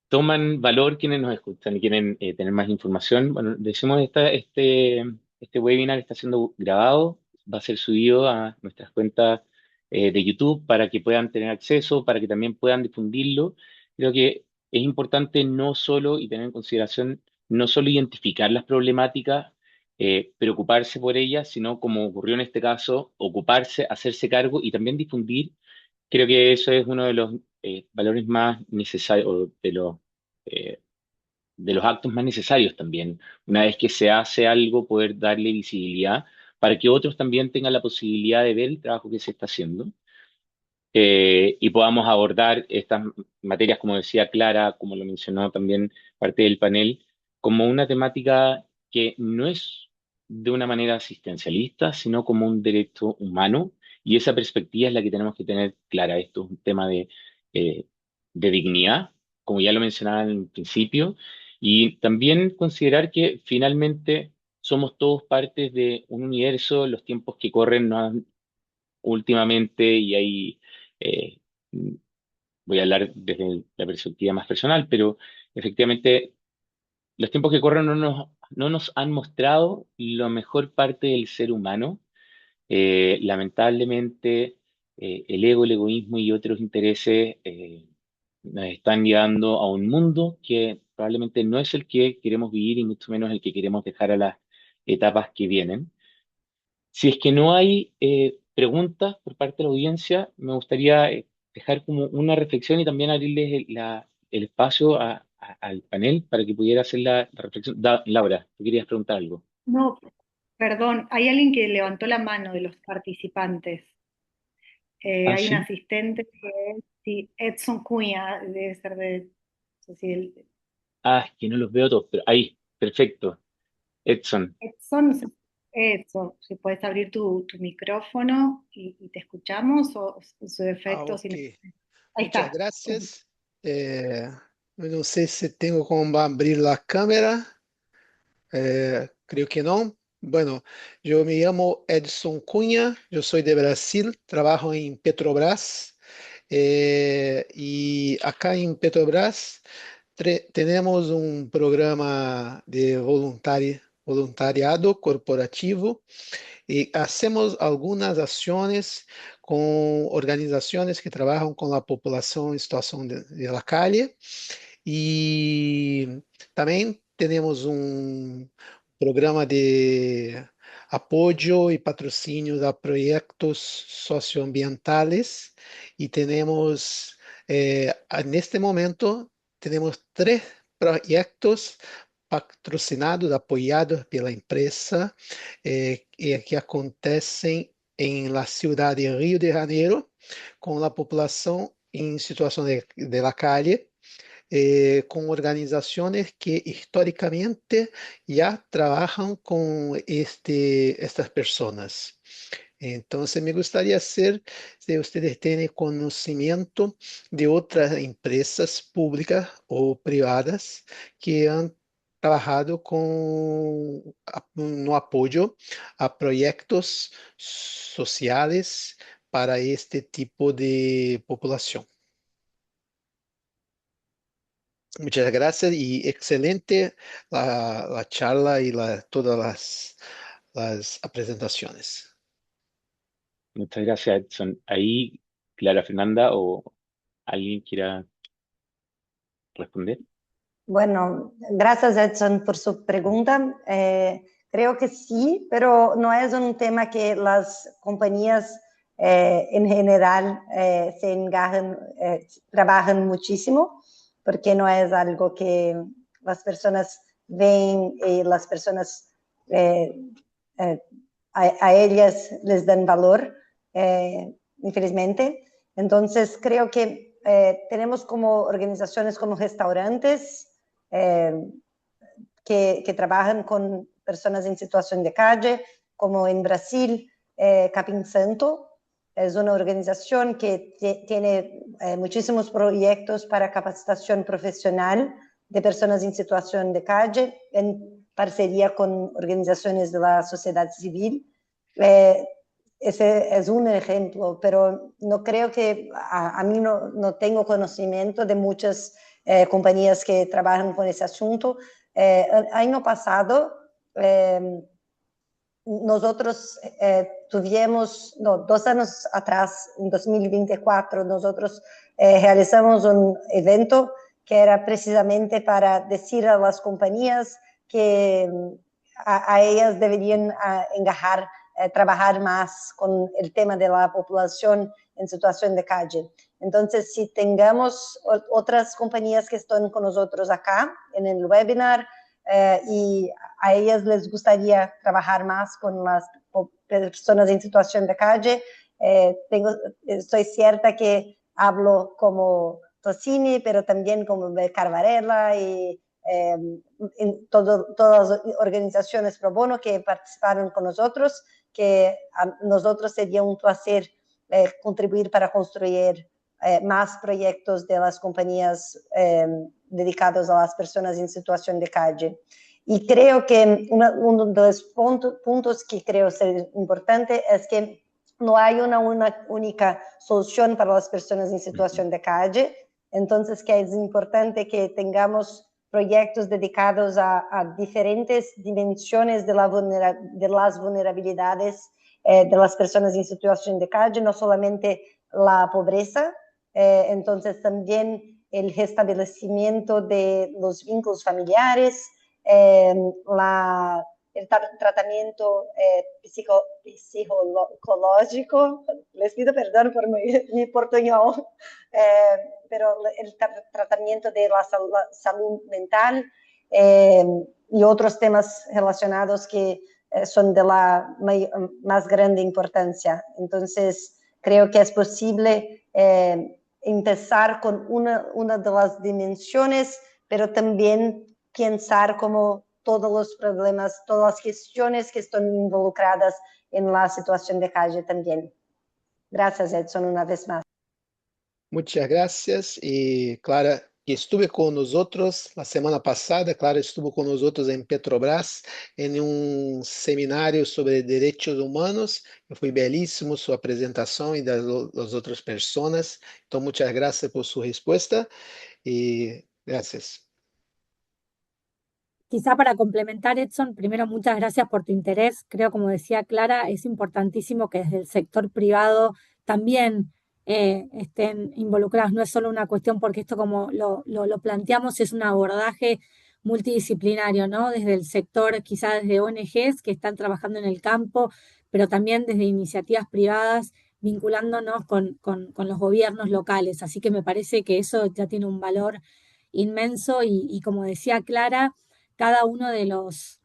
toman valor quienes nos escuchan y quieren tener más información. Bueno, decimos este webinar está siendo grabado, va a ser subido a nuestras cuentas de YouTube para que puedan tener acceso, para que también puedan difundirlo. Creo que es importante no solo, y tener en consideración, no solo identificar las problemáticas, preocuparse por ellas, sino como ocurrió en este caso, ocuparse, hacerse cargo y también difundir. Creo que eso es uno de los valores más necesarios, o eh, de los actos más necesarios también. Una vez que se hace algo, poder darle visibilidad para que otros también tengan la posibilidad de ver el trabajo que se está haciendo, y podamos abordar estas materias, como decía Clara, como lo mencionó también parte del panel, como una temática que no es de una manera asistencialista, sino como un derecho humano, y esa perspectiva es la que tenemos que tener clara. Esto es un tema eh, de dignidad, como ya lo mencionaba en el principio, y también considerar que finalmente somos todos partes de un universo. Los tiempos que corren no han últimamente, y hay, eh, voy a hablar desde la perspectiva más personal, pero efectivamente los tiempos que corren no nos han mostrado la mejor parte del ser humano. Lamentablemente, el ego, el egoísmo y otros intereses nos están llevando a un mundo que probablemente no es el que queremos vivir y mucho menos el que queremos dejar a las etapas que vienen. Si es que no hay preguntas por parte de la audiencia, me gustaría dejar como una reflexión y también abrirles el espacio al panel para que pudiera hacer la reflexión. Laura, tú querías preguntar algo. No, perdón, hay alguien que levantó la mano de los participantes. Ah, Hay un sí. asistente que es sí, Edson Cuña, debe ser de, no sé si Ah, es que no los veo todos, pero ahí, perfecto. Edson. Edson, eso, si puedes abrir tu micrófono y te escuchamos, o su defecto, si Ok, no. Ahí muchas está. gracias. Eu não sei se tengo como abrir la cámara. Creo que no. Bueno, yo me llamo Edson Cunha, yo soy de Brasil, trabajo en Petrobras. Y acá en Petrobras tenemos un programa de voluntariado corporativo y hacemos algunas acciones con organizaciones que trabajan con la población en situación de la calle. Y también tenemos un programa de apoyo y patrocinio a proyectos socioambientales y tenemos, en este momento, tenemos 3 proyectos patrocinados, apoyados pela empresa, que acontecem en la ciudad de Río de Janeiro, con la población en situación de la calle, con organizaciones que históricamente ya trabajan con estas personas. Entonces, me gustaría saber si ustedes tienen conocimiento de otras empresas públicas o privadas que han trabajado no apoyo a proyectos sociales para este tipo de población. Muchas gracias y excelente la charla y todas las presentaciones. Muchas gracias, Edson. Ahí, Clara Fernanda o alguien quiera responder. Bueno, gracias Edson por su pregunta. Creo que sí, pero no es un tema que las compañías en general trabajan muchísimo, porque no es algo que las personas ven y las personas a ellas les dan valor, infelizmente. Entonces, creo que tenemos como organizaciones como restaurantes, que trabajan con personas en situación de calle, como en Brasil, Capim Santo. Es una organización que tiene muchísimos proyectos para capacitación profesional de personas en situación de calle, en parcería con organizaciones de la sociedad civil. Ese es un ejemplo, pero no creo que a mí no tengo conocimiento de muchas compañías que trabajan con ese asunto. Año pasado nosotros tuvimos, no, 2 años atrás, en 2024, nosotros realizamos un evento que era precisamente para decir a las compañías que a ellas deberían engajar, trabajar más con el tema de la población en situación de calle. Entonces, si tengamos otras compañías que están con nosotros acá en el webinar y a ellas les gustaría trabajar más con las personas en situación de calle, estoy cierta que hablo como Tocini, pero también como Becar Varela y en todas las organizaciones pro bono que participaron con nosotros, que a nosotros sería un placer contribuir para construir más proyectos de las compañías dedicados a las personas en situación de calle. Y creo que uno de los puntos que creo ser importante es que no hay una única solución para las personas en situación de calle, entonces que es importante que tengamos proyectos dedicados a diferentes dimensiones de las vulnerabilidades de las personas en situación de calle, no solamente la pobreza, entonces también el restablecimiento de los vínculos familiares, el tratamiento psicológico, les pido perdón por mi portuñol, pero el tratamiento de la salud mental y otros temas relacionados que son de la más grande importancia. Entonces, creo que es posible empezar con una de las dimensiones, pero también pensar como todos los problemas, todas las cuestiones que están involucradas en la situación de calle también. Gracias, Edson, una vez más. Muchas gracias. Y Clara, que estuve con nosotros la semana pasada, Clara estuvo con nosotros en Petrobras en un seminario sobre derechos humanos. Fue belísimo su presentación y de las otras personas. Entonces, muchas gracias por su respuesta y gracias. Quizá para complementar, Edson, primero muchas gracias por tu interés. Creo, como decía Clara, es importantísimo que desde el sector privado también estén involucrados. No es solo una cuestión, porque esto, como lo planteamos, es un abordaje multidisciplinario, ¿no? Desde el sector, quizá desde ONGs que están trabajando en el campo, pero también desde iniciativas privadas vinculándonos con los gobiernos locales. Así que me parece que eso ya tiene un valor inmenso y como decía Clara, cada uno de los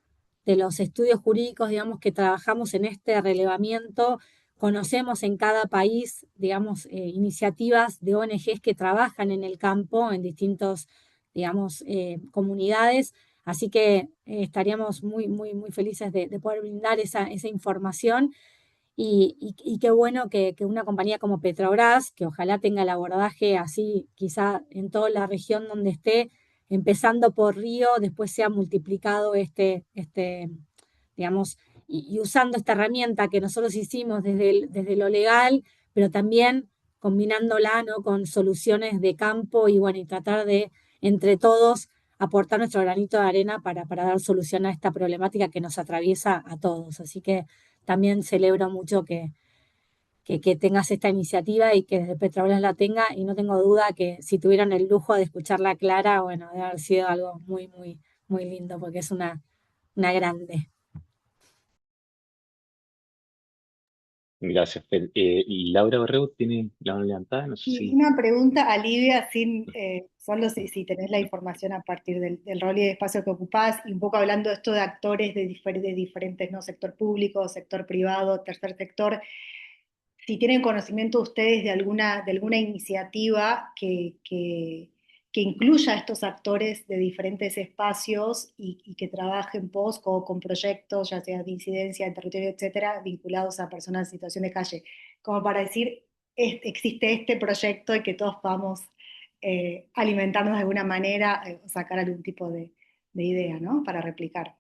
estudios jurídicos, digamos, que trabajamos en este relevamiento, conocemos en cada país, digamos, iniciativas de ONGs que trabajan en el campo, en distintos, digamos, comunidades, así que estaríamos muy, muy, muy felices de poder brindar esa información. Y qué bueno que una compañía como Petrobras, que ojalá tenga el abordaje así, quizá en toda la región donde esté, empezando por Río, después se ha multiplicado digamos, y usando esta herramienta que nosotros hicimos desde lo legal, pero también combinándola, ¿no?, con soluciones de campo y bueno, y tratar de, entre todos, aportar nuestro granito de arena para dar solución a esta problemática que nos atraviesa a todos. Así que también celebro mucho que tengas esta iniciativa y que desde Petrobras la tenga, y no tengo duda que si tuvieran el lujo de escucharla Clara, bueno, debe haber sido algo muy, muy, muy lindo, porque es una grande. Gracias, Fer. Y Laura Borrego tiene la mano levantada, no sé Y si... una pregunta a Livia, sin, solo si tenés la información a partir del rol y del espacio que ocupás, y un poco hablando de esto de actores de diferentes, ¿no? Sector público, sector privado, tercer sector, si tienen conocimiento ustedes de alguna iniciativa que incluya a estos actores de diferentes espacios y que trabaje en pos con proyectos, ya sea de incidencia, de territorio, etcétera, vinculados a personas en situación de calle, como para decir, existe este proyecto y que todos podamos alimentarnos de alguna manera, sacar algún tipo de idea, ¿no? Para replicar.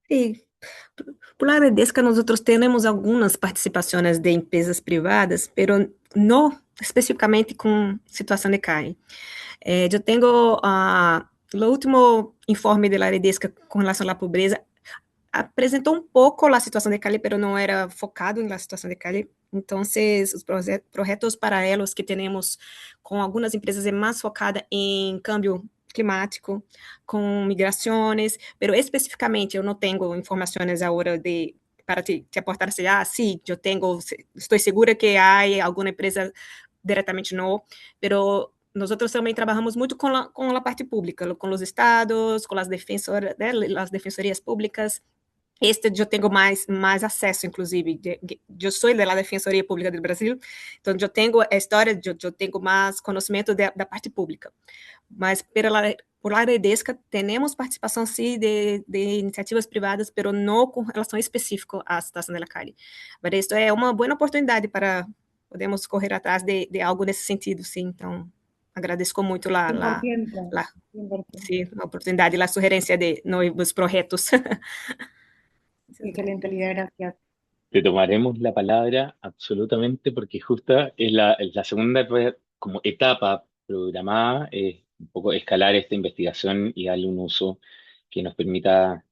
Sí, por la Redesca nosotros tenemos algunas participaciones de empresas privadas, pero no específicamente con situación de calle. Yo tengo o último informe da Aredesca com relação à pobreza apresentou um pouco a situação de Cali, mas não era focado na situação de Cali. Então, os projetos paralelos que temos com algumas empresas é mais focada em câmbio climático, com migrações, mas especificamente eu não tenho informações agora para te aportar assim, sim, eu tenho, estou segura que há alguma empresa diretamente não, mas nós também trabalhamos muito com a parte pública, com os estados, com as defensorias públicas. Eu tenho mais acesso, inclusive. Eu sou da Defensoria Pública do Brasil, então eu tenho a história, eu tenho mais conhecimento da parte pública. Mas por la Redesca, temos participação, sim, de iniciativas privadas, mas não com relação específica à situação da Cali. Mas isso é uma boa oportunidade para podemos correr atrás de algo nesse sentido, sim. Então, agradeço muito 100%, 100%. sí, la oportunidad y la sugerencia de nuevos proyectos. Excelente, Lidia, gracias. Te tomaremos la palabra absolutamente porque justo es la segunda como etapa programada, un poco escalar esta investigación y darle un uso que nos permita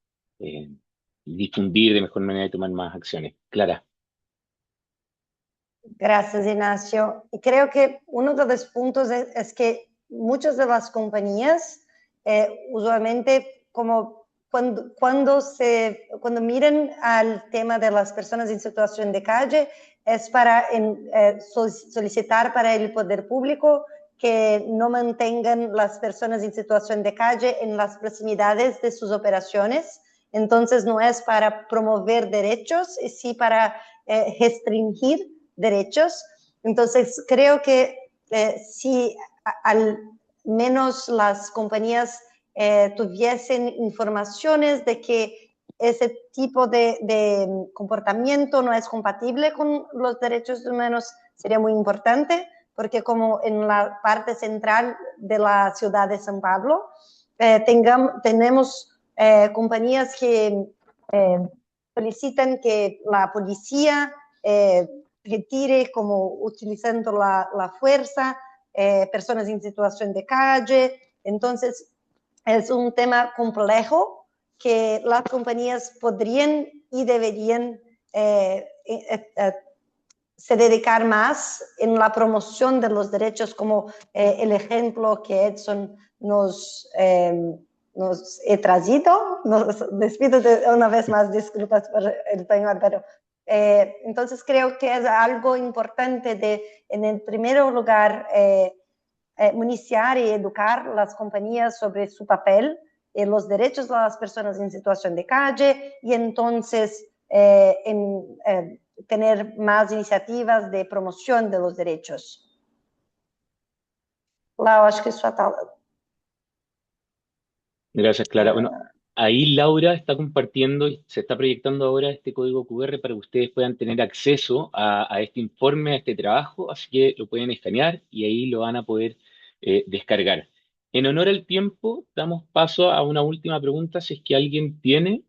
difundir de mejor manera y tomar más acciones. Clara. Gracias, Ignacio. Y creo que uno de los puntos es que muchas de las compañías usualmente como cuando miren al tema de las personas en situación de calle es para solicitar para el poder público que no mantengan las personas en situación de calle en las proximidades de sus operaciones. Entonces no es para promover derechos, sí para restringir derechos. Entonces creo que si al menos las compañías tuviesen informaciones de que ese tipo de comportamiento no es compatible con los derechos humanos, sería muy importante, porque como en la parte central de la ciudad de San Pablo tenemos compañías que solicitan que la policía retire como utilizando la fuerza personas en situación de calle. Entonces es un tema complejo que las compañías podrían y deberían se dedicar más en la promoción de los derechos, como el ejemplo que Edson nos he traído. Les pido una vez más disculpas por el español, pero entonces creo que es algo importante en el primer lugar, municiar y educar las compañías sobre su papel y los derechos de las personas en situación de calle, y entonces tener más iniciativas de promoción de los derechos. Lau, acho que isso já está. Gracias, Clara. Bueno, ahí Laura está compartiendo y se está proyectando ahora este código QR para que ustedes puedan tener acceso a este informe, a este trabajo, así que lo pueden escanear y ahí lo van a poder descargar. En honor al tiempo, damos paso a una última pregunta, si es que alguien tiene.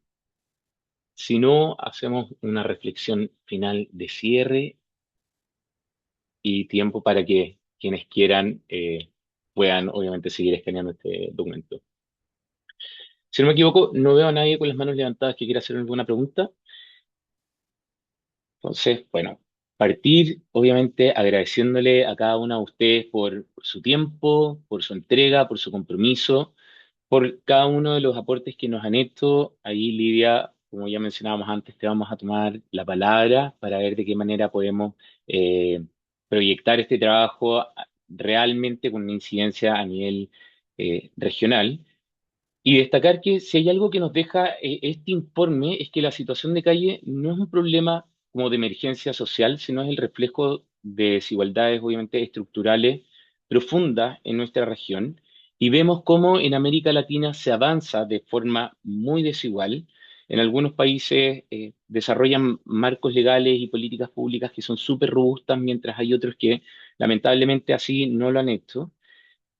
Si no, hacemos una reflexión final de cierre y tiempo para que quienes quieran puedan, obviamente, seguir escaneando este documento. Si no me equivoco, no veo a nadie con las manos levantadas que quiera hacer alguna pregunta. Entonces, bueno, partir, obviamente, agradeciéndole a cada una de ustedes por su tiempo, por su entrega, por su compromiso, por cada uno de los aportes que nos han hecho. Ahí, Lidia, como ya mencionábamos antes, te vamos a tomar la palabra para ver de qué manera podemos proyectar este trabajo realmente con una incidencia a nivel regional. Y destacar que si hay algo que nos deja este informe es que la situación de calle no es un problema como de emergencia social, sino es el reflejo de desigualdades, obviamente, estructurales profundas en nuestra región. Y vemos cómo en América Latina se avanza de forma muy desigual. En algunos países desarrollan marcos legales y políticas públicas que son súper robustas, mientras hay otros que lamentablemente así no lo han hecho.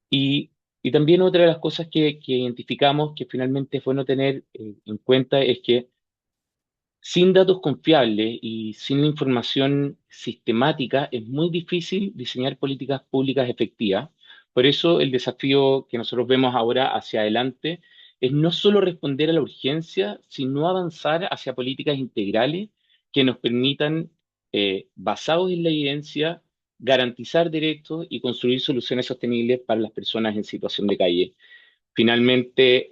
Y también otra de las cosas que identificamos que finalmente es bueno tener en cuenta es que sin datos confiables y sin información sistemática es muy difícil diseñar políticas públicas efectivas, Por eso el desafío que nosotros vemos ahora hacia adelante es no solo responder a la urgencia, sino avanzar hacia políticas integrales que nos permitan, basados en la evidencia, garantizar derechos y construir soluciones sostenibles para las personas en situación de calle. Finalmente,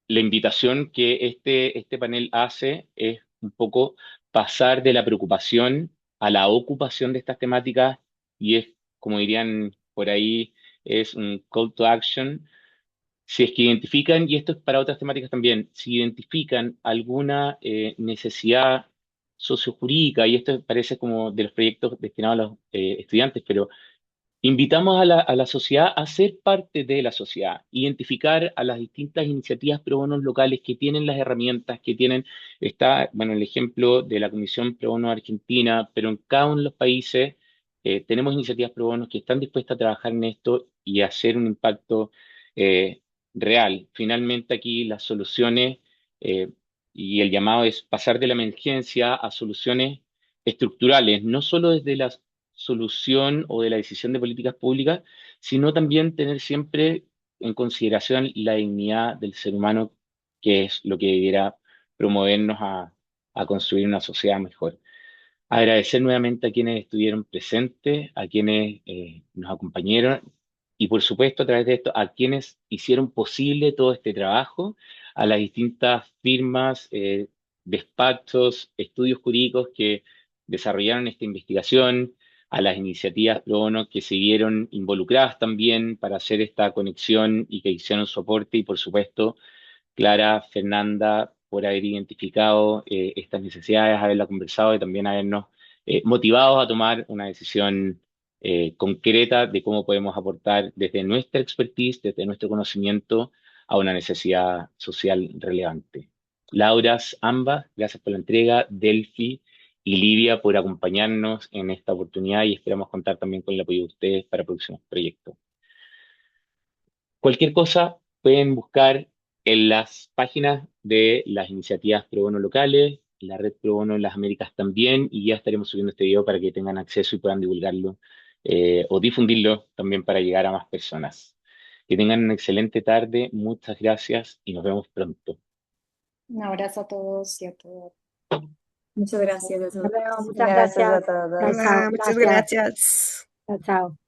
la invitación que este panel hace es un poco pasar de la preocupación a la ocupación de estas temáticas y es, como dirían por ahí, es un call to action. Si es que identifican, y esto es para otras temáticas también, si identifican alguna necesidad sociojurídica, y esto parece como de los proyectos destinados a los estudiantes, pero invitamos a la sociedad a ser parte de la sociedad, identificar a las distintas iniciativas pro bono locales que tienen las herramientas, que tienen, está, bueno, el ejemplo de la Comisión Pro Bono Argentina, pero en cada uno de los países tenemos iniciativas pro bono que están dispuestas a trabajar en esto y hacer un impacto eh, real. Finalmente aquí las soluciones eh, y el llamado es pasar de la emergencia a soluciones estructurales, no solo desde las solución o de la decisión de políticas públicas, sino también tener siempre en consideración la dignidad del ser humano, que es lo que debiera promovernos a construir una sociedad mejor. Agradecer nuevamente a quienes estuvieron presentes, a quienes nos acompañaron y por supuesto a través de esto a quienes hicieron posible todo este trabajo, a las distintas firmas, despachos, estudios jurídicos que desarrollaron esta investigación, a las iniciativas pro bono que siguieron involucradas también para hacer esta conexión y que hicieron soporte y por supuesto Clara, Fernanda, por haber identificado estas necesidades, haberla conversado y también habernos motivado a tomar una decisión concreta de cómo podemos aportar desde nuestra expertise, desde nuestro conocimiento, a una necesidad social relevante. Lauras, ambas, gracias por la entrega, Delphi y Livia por acompañarnos en esta oportunidad y esperamos contar también con el apoyo de ustedes para próximos proyectos. Cualquier cosa pueden buscar en las páginas de las iniciativas pro bono locales, la red pro bono en las Américas también, y ya estaremos subiendo este video para que tengan acceso y puedan divulgarlo o difundirlo también para llegar a más personas. Que tengan una excelente tarde, muchas gracias y nos vemos pronto. Un abrazo a todos y a todas. Muchas gracias a Hasta todos. luego, muchas Gracias a gracias. todos. Chao, chao. Muchas Gracias. gracias. Chao, chao.